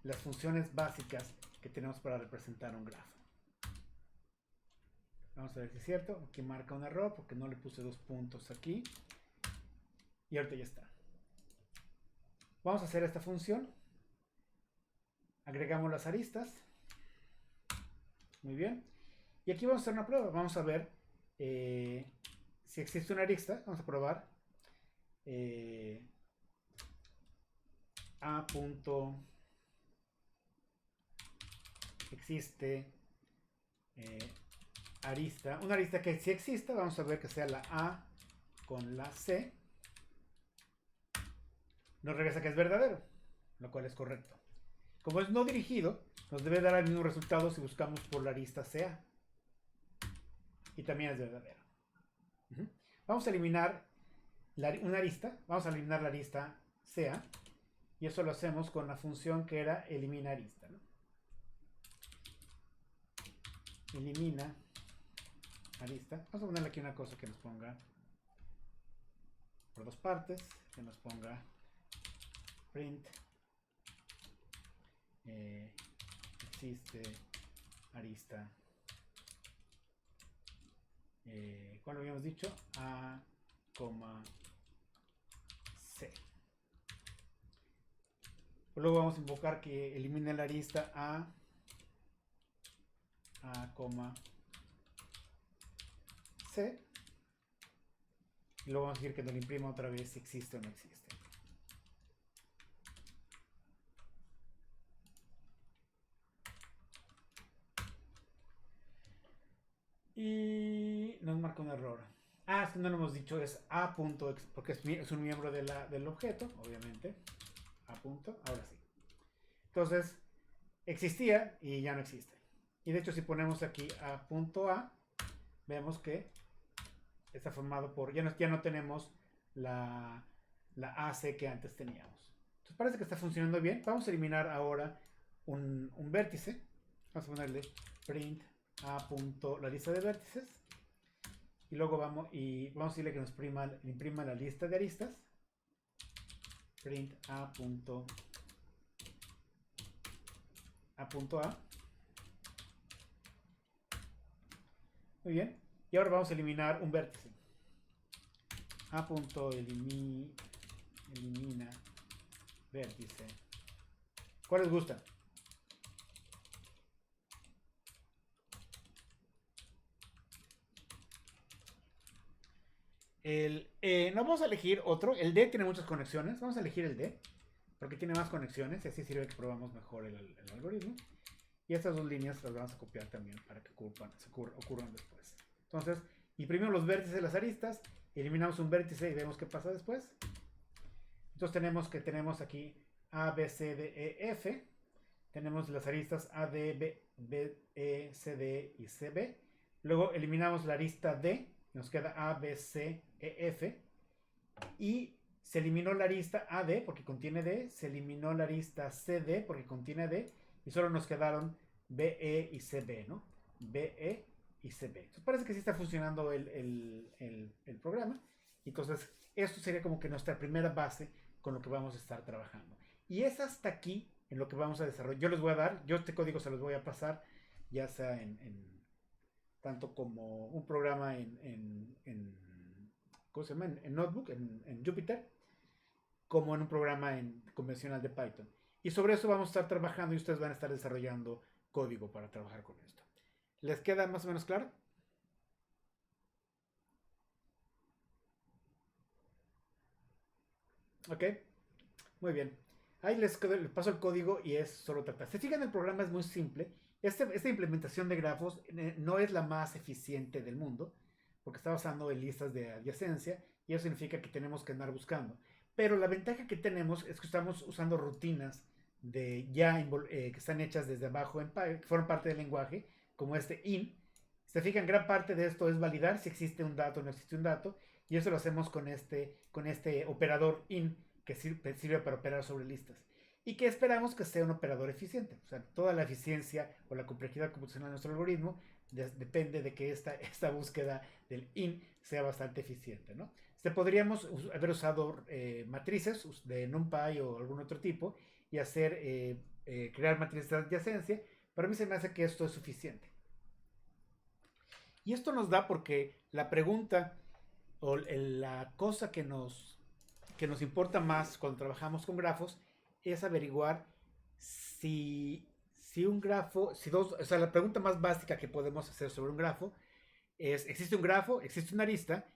las funciones básicas que tenemos para representar un grafo. Vamos a ver si es cierto. Aquí marca un error porque no le puse 2 puntos aquí. Y ahorita ya está. Vamos a hacer esta función. Agregamos las aristas. Muy bien. Y aquí vamos a hacer una prueba. Vamos a ver si existe una arista. Vamos a probar A punto existe arista. Una arista que sí exista. Vamos a ver que sea la A con la C. Nos regresa que es verdadero, lo cual es correcto. Como es no dirigido, nos debe dar el mismo resultado si buscamos por la arista CA. Y también es verdadero. Vamos a eliminar una arista. Vamos a eliminar la arista CA. Y eso lo hacemos con la función que era elimina arista, ¿no? Elimina arista. Vamos a ponerle aquí una cosa que nos ponga por 2 partes. Que nos ponga print existe arista ¿cuál lo habíamos dicho? A, C. Luego vamos a invocar que elimine la arista A, C. Y luego vamos a decir que nos lo imprima otra vez si existe o no existe. Y nos marca un error. Ah, es que no lo hemos dicho, es A punto, porque es un miembro del objeto, obviamente. A punto, ahora sí. Entonces, existía y ya no existe. Y de hecho, si ponemos aquí A punto A, vemos que está formado por, ya no tenemos la AC que antes teníamos. Entonces parece que está funcionando bien. Vamos a eliminar ahora un vértice. Vamos a ponerle print a punto la lista de vértices. Y luego vamos a decirle que nos imprima la lista de aristas. Print a punto A. Muy bien. Y ahora vamos a eliminar un vértice. A punto elimina vértice. ¿Cuál les gusta? No vamos a elegir otro. El D tiene muchas conexiones. Vamos a elegir el D porque tiene más conexiones y así sirve que probamos mejor el algoritmo. Y estas 2 líneas las vamos a copiar también para que ocurran después. Entonces, imprimimos los vértices de las aristas, eliminamos un vértice y vemos qué pasa después. Entonces tenemos aquí A, B, C, D, E, F. Tenemos las aristas A, D, B, E, C, D y C, B. Luego eliminamos la arista D, nos queda A, B, C, E, F. Y se eliminó la arista AD porque contiene D, se eliminó la arista CD porque contiene D, y solo nos quedaron BE y CB, ¿no? BE y CB. Entonces parece que sí está funcionando el programa. Entonces, esto sería como que nuestra primera base con lo que vamos a estar trabajando. Y es hasta aquí en lo que vamos a desarrollar. Yo les voy a dar, yo este código se los voy a pasar, ya sea en tanto como un programa ¿cómo se llama? En Notebook, en Jupyter, como en un programa convencional de Python. Y sobre eso vamos a estar trabajando y ustedes van a estar desarrollando código para trabajar con esto. ¿Les queda más o menos claro? Ok, muy bien. Ahí les paso el código y es solo tratar. Se fijan, el programa es muy simple. Esta implementación de grafos no es la más eficiente del mundo, porque está basando en listas de adyacencia y eso significa que tenemos que andar buscando. Pero la ventaja que tenemos es que estamos usando rutinas que están hechas desde abajo, que forman parte del lenguaje, como este in. Se fijan, gran parte de esto es validar si existe un dato o no existe un dato, y eso lo hacemos con este operador in que sirve para operar sobre listas. Y que esperamos que sea un operador eficiente. O sea, toda la eficiencia o la complejidad computacional de nuestro algoritmo depende de que esta búsqueda del in sea bastante eficiente, ¿no? Podríamos haber usado matrices de NumPy o algún otro tipo y crear matrices de adyacencia. Para mí se me hace que esto es suficiente. Y esto nos da porque la pregunta o la cosa que nos importa más cuando trabajamos con grafos es averiguar si un grafo, o sea, la pregunta más básica que podemos hacer sobre un grafo es, existe un grafo, existe una arista,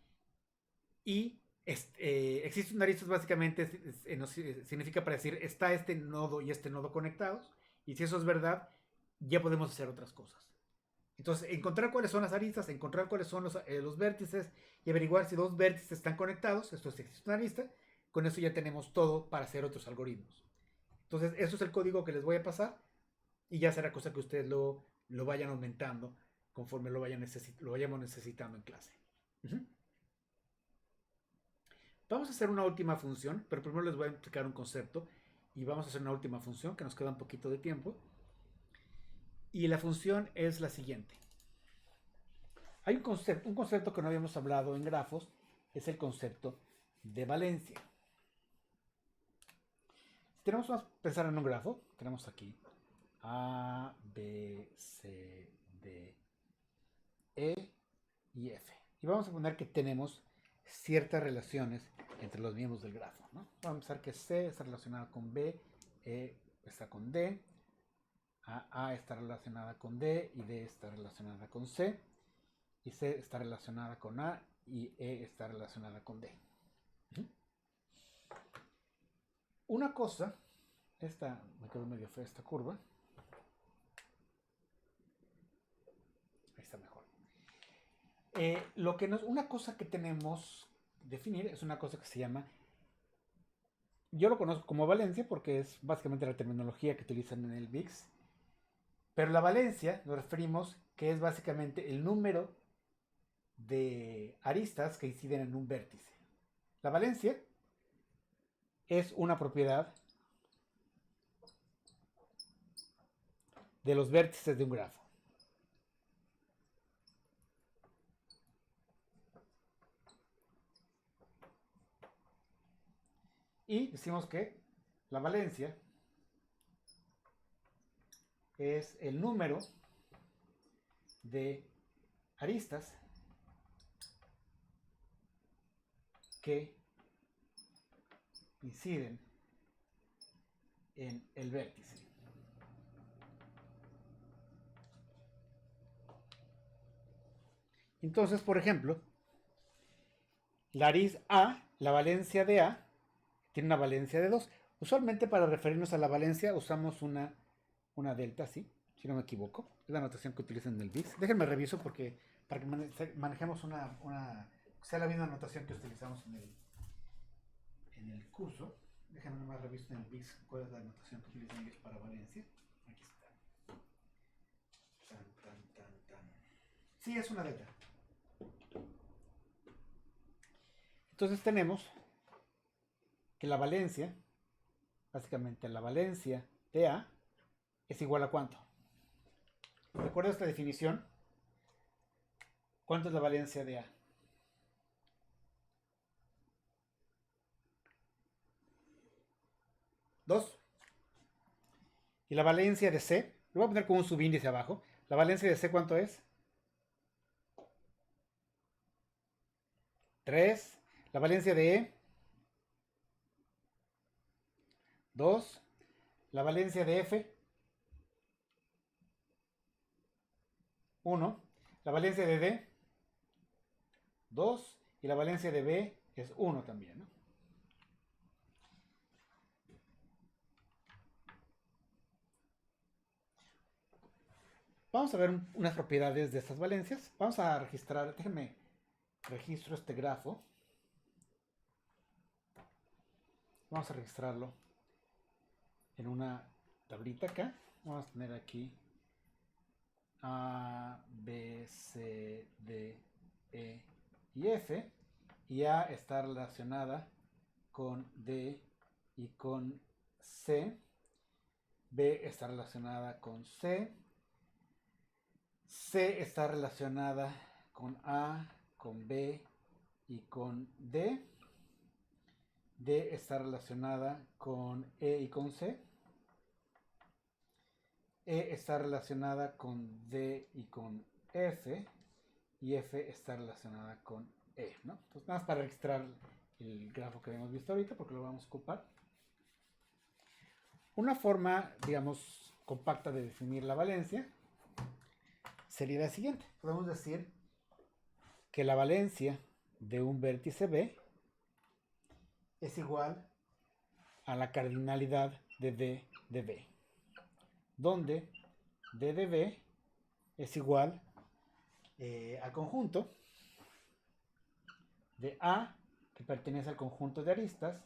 y existe una arista básicamente significa para decir, está este nodo y este nodo conectados, y si eso es verdad, ya podemos hacer otras cosas. Entonces, encontrar cuáles son las aristas, encontrar cuáles son los vértices y averiguar si dos vértices están conectados, esto es, existe una arista, con eso ya tenemos todo para hacer otros algoritmos. Entonces, eso es el código que les voy a pasar y ya será cosa que ustedes lo vayan aumentando conforme lo vayamos necesitando en clase. Vamos a hacer una última función, pero primero les voy a explicar un concepto y vamos a hacer una última función que nos queda un poquito de tiempo. Y la función es la siguiente. Hay un concepto que no habíamos hablado en grafos, es el concepto de valencia. Si tenemos que pensar en un grafo, tenemos aquí A, B, C, D, E y F. Y vamos a poner que tenemos ciertas relaciones entre los miembros del grafo, ¿no? Vamos a pensar que C está relacionada con B, E está con D, A está relacionada con D y D está relacionada con C, y C está relacionada con A y E está relacionada con D. Una cosa, me quedó medio fea esta curva. Ahí está mejor. Una cosa que tenemos que definir es una cosa que se llama, yo lo conozco como valencia porque es básicamente la terminología que utilizan en el VIX, pero la valencia lo referimos que es básicamente el número de aristas que inciden en un vértice. La valencia es una propiedad de los vértices de un grafo. Y decimos que la valencia es el número de aristas que inciden en el vértice. Entonces, por ejemplo, la valencia de A, tiene una valencia de 2. Usualmente para referirnos a la valencia usamos una delta, ¿sí? Si no me equivoco. Es la notación que utilizan en el VIX. Déjenme reviso para que manejemos sea la misma notación que utilizamos en el curso. Déjame nomás reviso en el BIS cuál es la notación que utilizan ellos para valencia. Aquí está. Tan. Sí, es una beta. Entonces tenemos que la valencia, básicamente la valencia de A, es igual a ¿cuánto? ¿Recuerda esta definición? ¿Cuánto es la valencia de A? 2. Y la valencia de C, lo voy a poner como un subíndice abajo. ¿La valencia de C cuánto es? 3. La valencia de E, 2. La valencia de F, 1. La valencia de D, 2. Y la valencia de B es 1 también, ¿no? Vamos a ver unas propiedades de estas valencias. Vamos a registrar, déjenme registro este grafo. Vamos a registrarlo en una tablita acá. Vamos a tener aquí A, B, C, D, E y F. Y A está relacionada con D y con C. B está relacionada con C. C está relacionada con A, con B y con D. D está relacionada con E y con C. E está relacionada con D y con F. Y F está relacionada con E, ¿no? Entonces, nada más para registrar el grafo que hemos visto ahorita, porque lo vamos a ocupar. Una forma, digamos, compacta de definir la valencia sería la siguiente. Podemos decir que la valencia de un vértice B es igual a la cardinalidad de D de B, donde D de B es igual al conjunto de A, que pertenece al conjunto de aristas,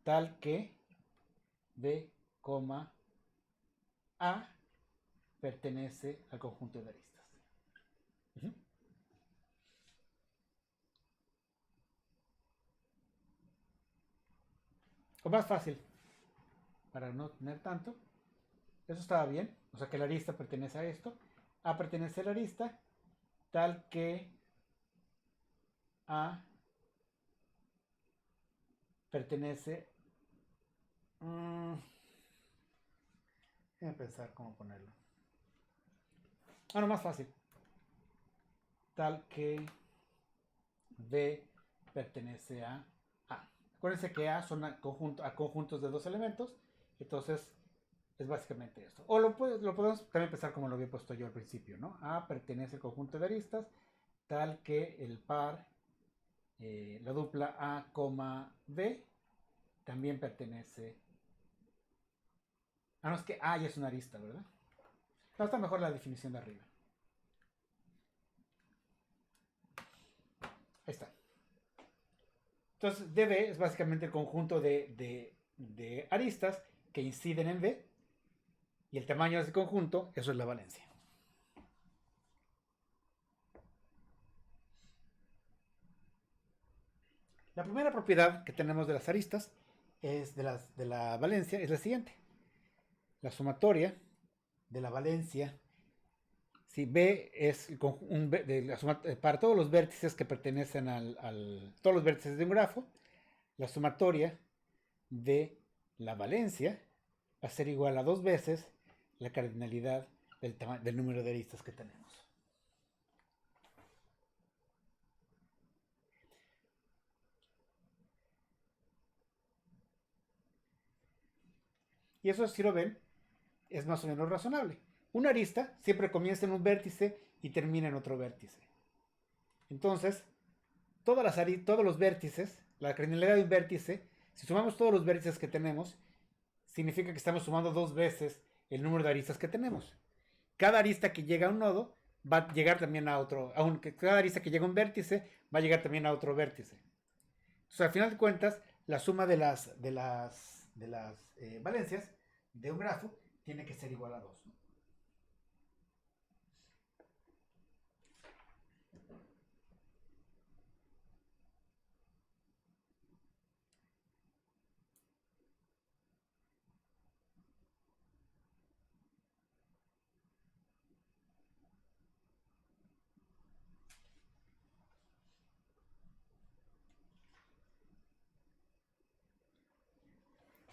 tal que B, A pertenece al conjunto de aristas. O más fácil, para no tener tanto, eso estaba bien, o sea que la arista pertenece a esto, A pertenece a la arista, tal que A pertenece... Voy a pensar cómo ponerlo. No, más fácil. Tal que B pertenece a A. Acuérdense que A son a conjuntos de dos elementos, entonces es básicamente esto. O lo podemos también pensar como lo había puesto yo al principio, ¿no? A pertenece al conjunto de aristas, tal que el par, la dupla A, B, también pertenece... Ah, no, es que A ya es una arista, ¿verdad? No, está mejor la definición de arriba. Ahí está. Entonces, DB es básicamente el conjunto de aristas que inciden en B. Y el tamaño de ese conjunto, eso es la valencia. La primera propiedad que tenemos de las aristas es de la valencia es la siguiente. La sumatoria de la valencia, si B es para todos los vértices que pertenecen todos los vértices de un grafo, la sumatoria de la valencia va a ser igual a 2 veces la cardinalidad del número de aristas que tenemos. Y eso, si lo ven, es más o menos razonable. Una arista siempre comienza en un vértice y termina en otro vértice. Entonces, todos los vértices, la cardinalidad de un vértice, si sumamos todos los vértices que tenemos, significa que estamos sumando 2 veces el número de aristas que tenemos. Cada arista que llega a un nodo va a llegar también a otro, aunque cada arista que llega a un vértice va a llegar también a otro vértice. Entonces, al final de cuentas, la suma de las valencias de un grafo tiene que ser igual a 2, ¿no?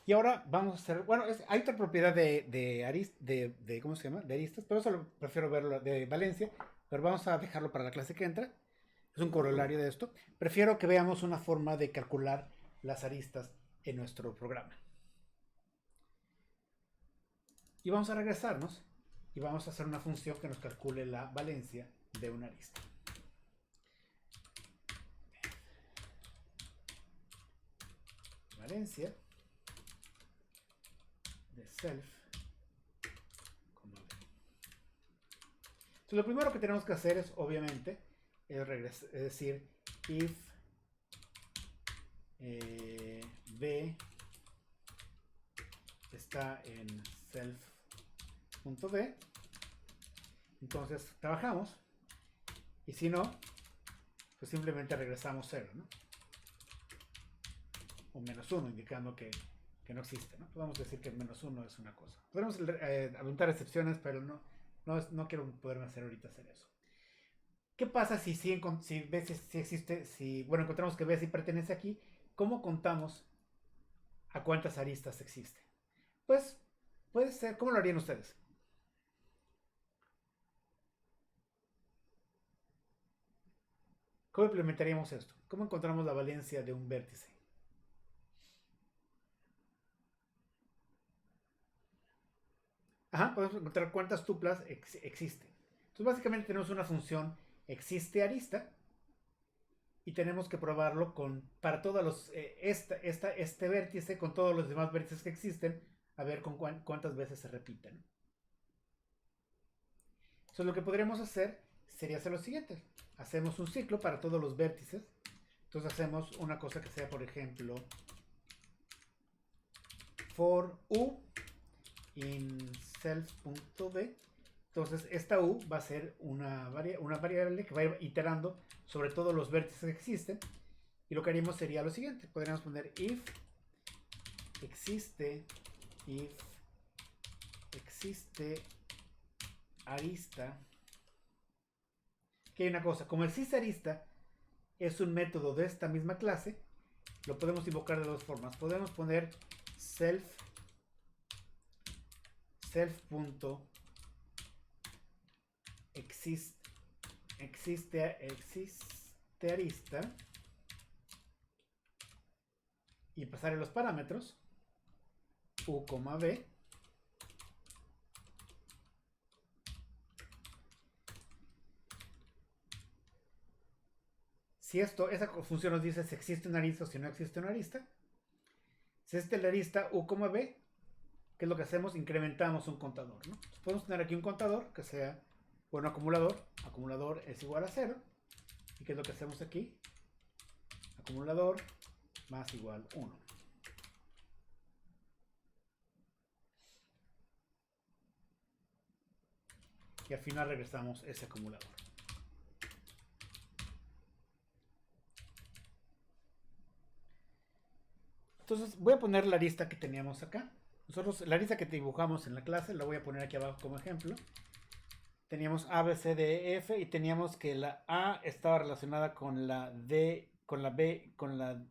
Y ahora vamos a hacer, bueno, hay otra propiedad de ¿cómo se llama? De aristas, pero eso prefiero verlo de Valencia, pero vamos a dejarlo para la clase que entra. Es un corolario de esto. Prefiero que veamos una forma de calcular las aristas en nuestro programa. Y vamos a regresarnos y vamos a hacer una función que nos calcule la valencia de una arista. Valencia de self. Entonces, lo primero que tenemos que hacer es, obviamente, es decir, if b está en self.b, entonces trabajamos, y si no, pues simplemente regresamos 0, ¿no? O -1, indicando que no existe, ¿no? Podemos decir que el -1 es una cosa. Podemos apuntar excepciones, pero no quiero poderme hacer ahorita hacer eso. ¿Qué pasa si existe, bueno, encontramos que B sí pertenece aquí? ¿Cómo contamos a cuántas aristas existen? Pues puede ser, ¿cómo lo harían ustedes? ¿Cómo implementaríamos esto? ¿Cómo encontramos la valencia de un vértice? Ajá, podemos encontrar cuántas tuplas existen. Entonces básicamente tenemos una función existe arista y tenemos que probarlo para todos los este vértice con todos los demás vértices que existen, a ver con cuántas veces se repiten. Entonces lo que podríamos hacer sería hacer lo siguiente: hacemos un ciclo para todos los vértices. Entonces hacemos una cosa que sea, por ejemplo, for u in self.b. Entonces esta u va a ser una variable que va a ir iterando sobre todos los vértices que existen. Y lo que haríamos sería lo siguiente: podríamos poner if existe arista. Que hay una cosa, como existe arista es un método de esta misma clase, lo podemos invocar de dos formas. Podemos poner existe arista y pasarle los parámetros u, b. Si esa función nos dice si existe una arista o si no existe una arista. Si existe la arista u, b, ¿qué es lo que hacemos? Incrementamos un contador, ¿no? Entonces podemos tener aquí un contador que sea, bueno, acumulador es igual a 0. ¿Y qué es lo que hacemos aquí? Acumulador más igual 1. Y al final regresamos ese acumulador. Entonces voy a poner la arista que teníamos acá. Nosotros, la arista que dibujamos en la clase, la voy a poner aquí abajo como ejemplo. Teníamos A, B, C, D, E, F, y teníamos que la A estaba relacionada con la D, con la B, con la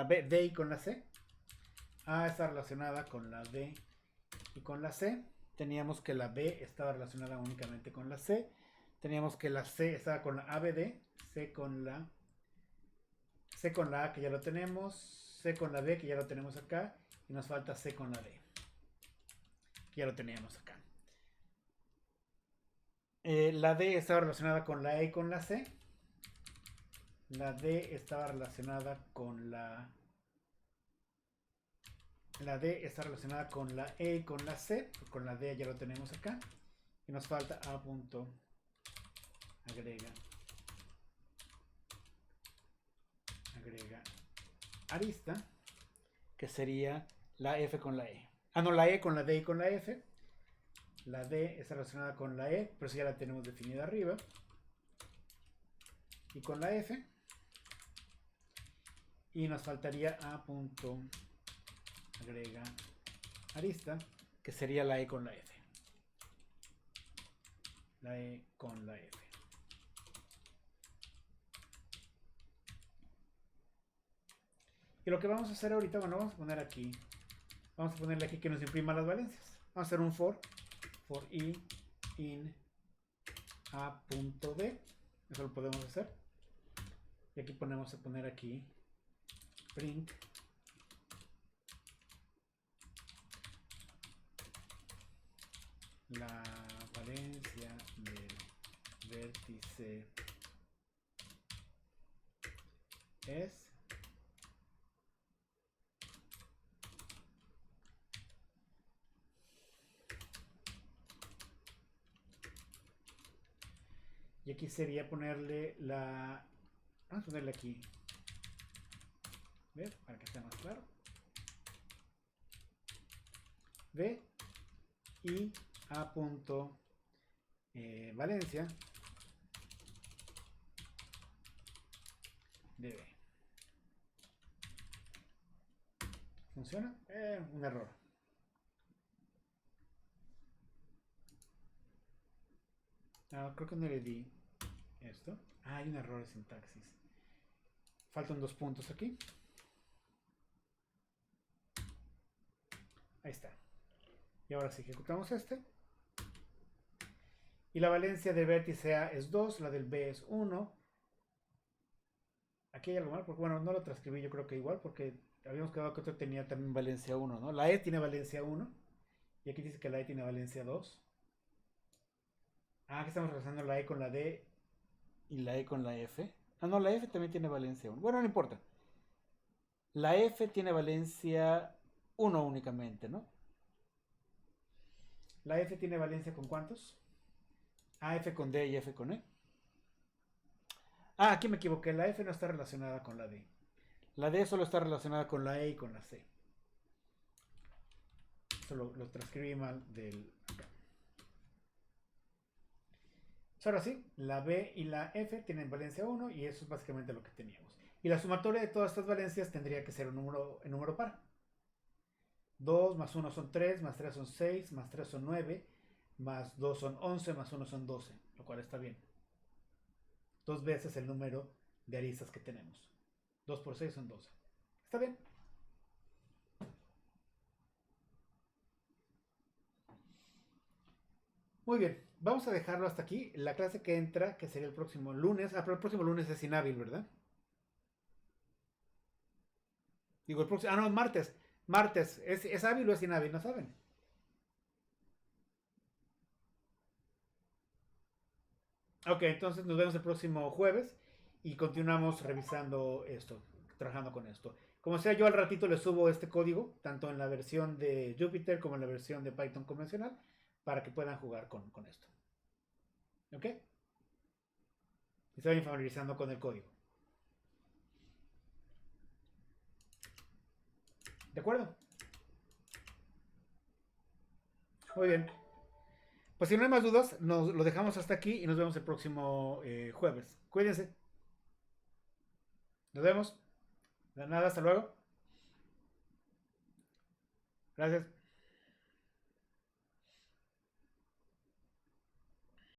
B, D y con la C. A está relacionada con la D y con la C. Teníamos que la B estaba relacionada únicamente con la C. Teníamos que la C estaba con la ABD, C con la A, que ya lo tenemos, C con la B, que ya lo tenemos acá, y nos falta C con la D, que ya lo teníamos acá. La D estaba relacionada con la E y con la C. La D estaba relacionada con la D está relacionada con la E y con la C. Con la D ya lo tenemos acá. Y nos falta A punto agrega arista. que sería la F con la E. Ah, no, la E con la D y con la F. La D está relacionada con la E, pero si ya la tenemos definida arriba. Y con la F. Y nos faltaría A punto agrega arista, que sería la E con la F. La E con la F. Y lo que vamos a hacer ahorita, bueno, vamos a ponerle aquí que nos imprima las valencias. Vamos a hacer un for i in a.d. Eso lo podemos hacer. Y aquí ponemos a poner aquí print la valencia del vértice es y aquí sería ponerle la vamos a ponerle aquí ¿ver? Para que esté más claro v y a punto valencia de v. ¿Funciona? Un error. Creo que no le di esto. Hay un error de sintaxis. Faltan 2 puntos aquí. Ahí está. Y ahora sí ejecutamos este. Y la valencia del vértice A es 2, la del B es 1. Aquí hay algo mal, porque bueno, no lo transcribí yo creo que igual, porque habíamos quedado que otro tenía también valencia 1, ¿no? La E tiene valencia 1. Y aquí dice que la E tiene valencia 2. Aquí estamos relacionando la E con la D y la E con la F. No, la F también tiene valencia 1. Bueno, no importa. La F tiene valencia 1 únicamente, ¿no? La F tiene valencia con ¿cuántos? F con D y F con E. Aquí me equivoqué. La F no está relacionada con la D. La D solo está relacionada con la E y con la C. Eso lo transcribí mal del acá. Ahora sí, la B y la F tienen valencia 1 y eso es básicamente lo que teníamos. Y la sumatoria de todas estas valencias tendría que ser un número par. 2 más 1 son 3, más 3 son 6, más 3 son 9, más 2 son 11, más 1 son 12, lo cual está bien. 2 veces el número de aristas que tenemos. 2 por 6 son 12. ¿Está bien? Muy bien, vamos a dejarlo hasta aquí. La clase que entra, que sería el próximo lunes. Pero el próximo lunes es inhábil, ¿verdad? Digo, el próximo. No, martes. Martes. ¿Es hábil o es inhábil? No saben. Ok, entonces nos vemos el próximo jueves y continuamos revisando esto, trabajando con esto. Como sea, yo al ratito le subo este código, tanto en la versión de Jupyter como en la versión de Python convencional, para que puedan jugar con esto. ¿Ok? Y se vayan familiarizando con el código. ¿De acuerdo? Muy bien. Pues si no hay más dudas, nos lo dejamos hasta aquí y nos vemos el próximo jueves. Cuídense. Nos vemos. De nada, hasta luego. Gracias.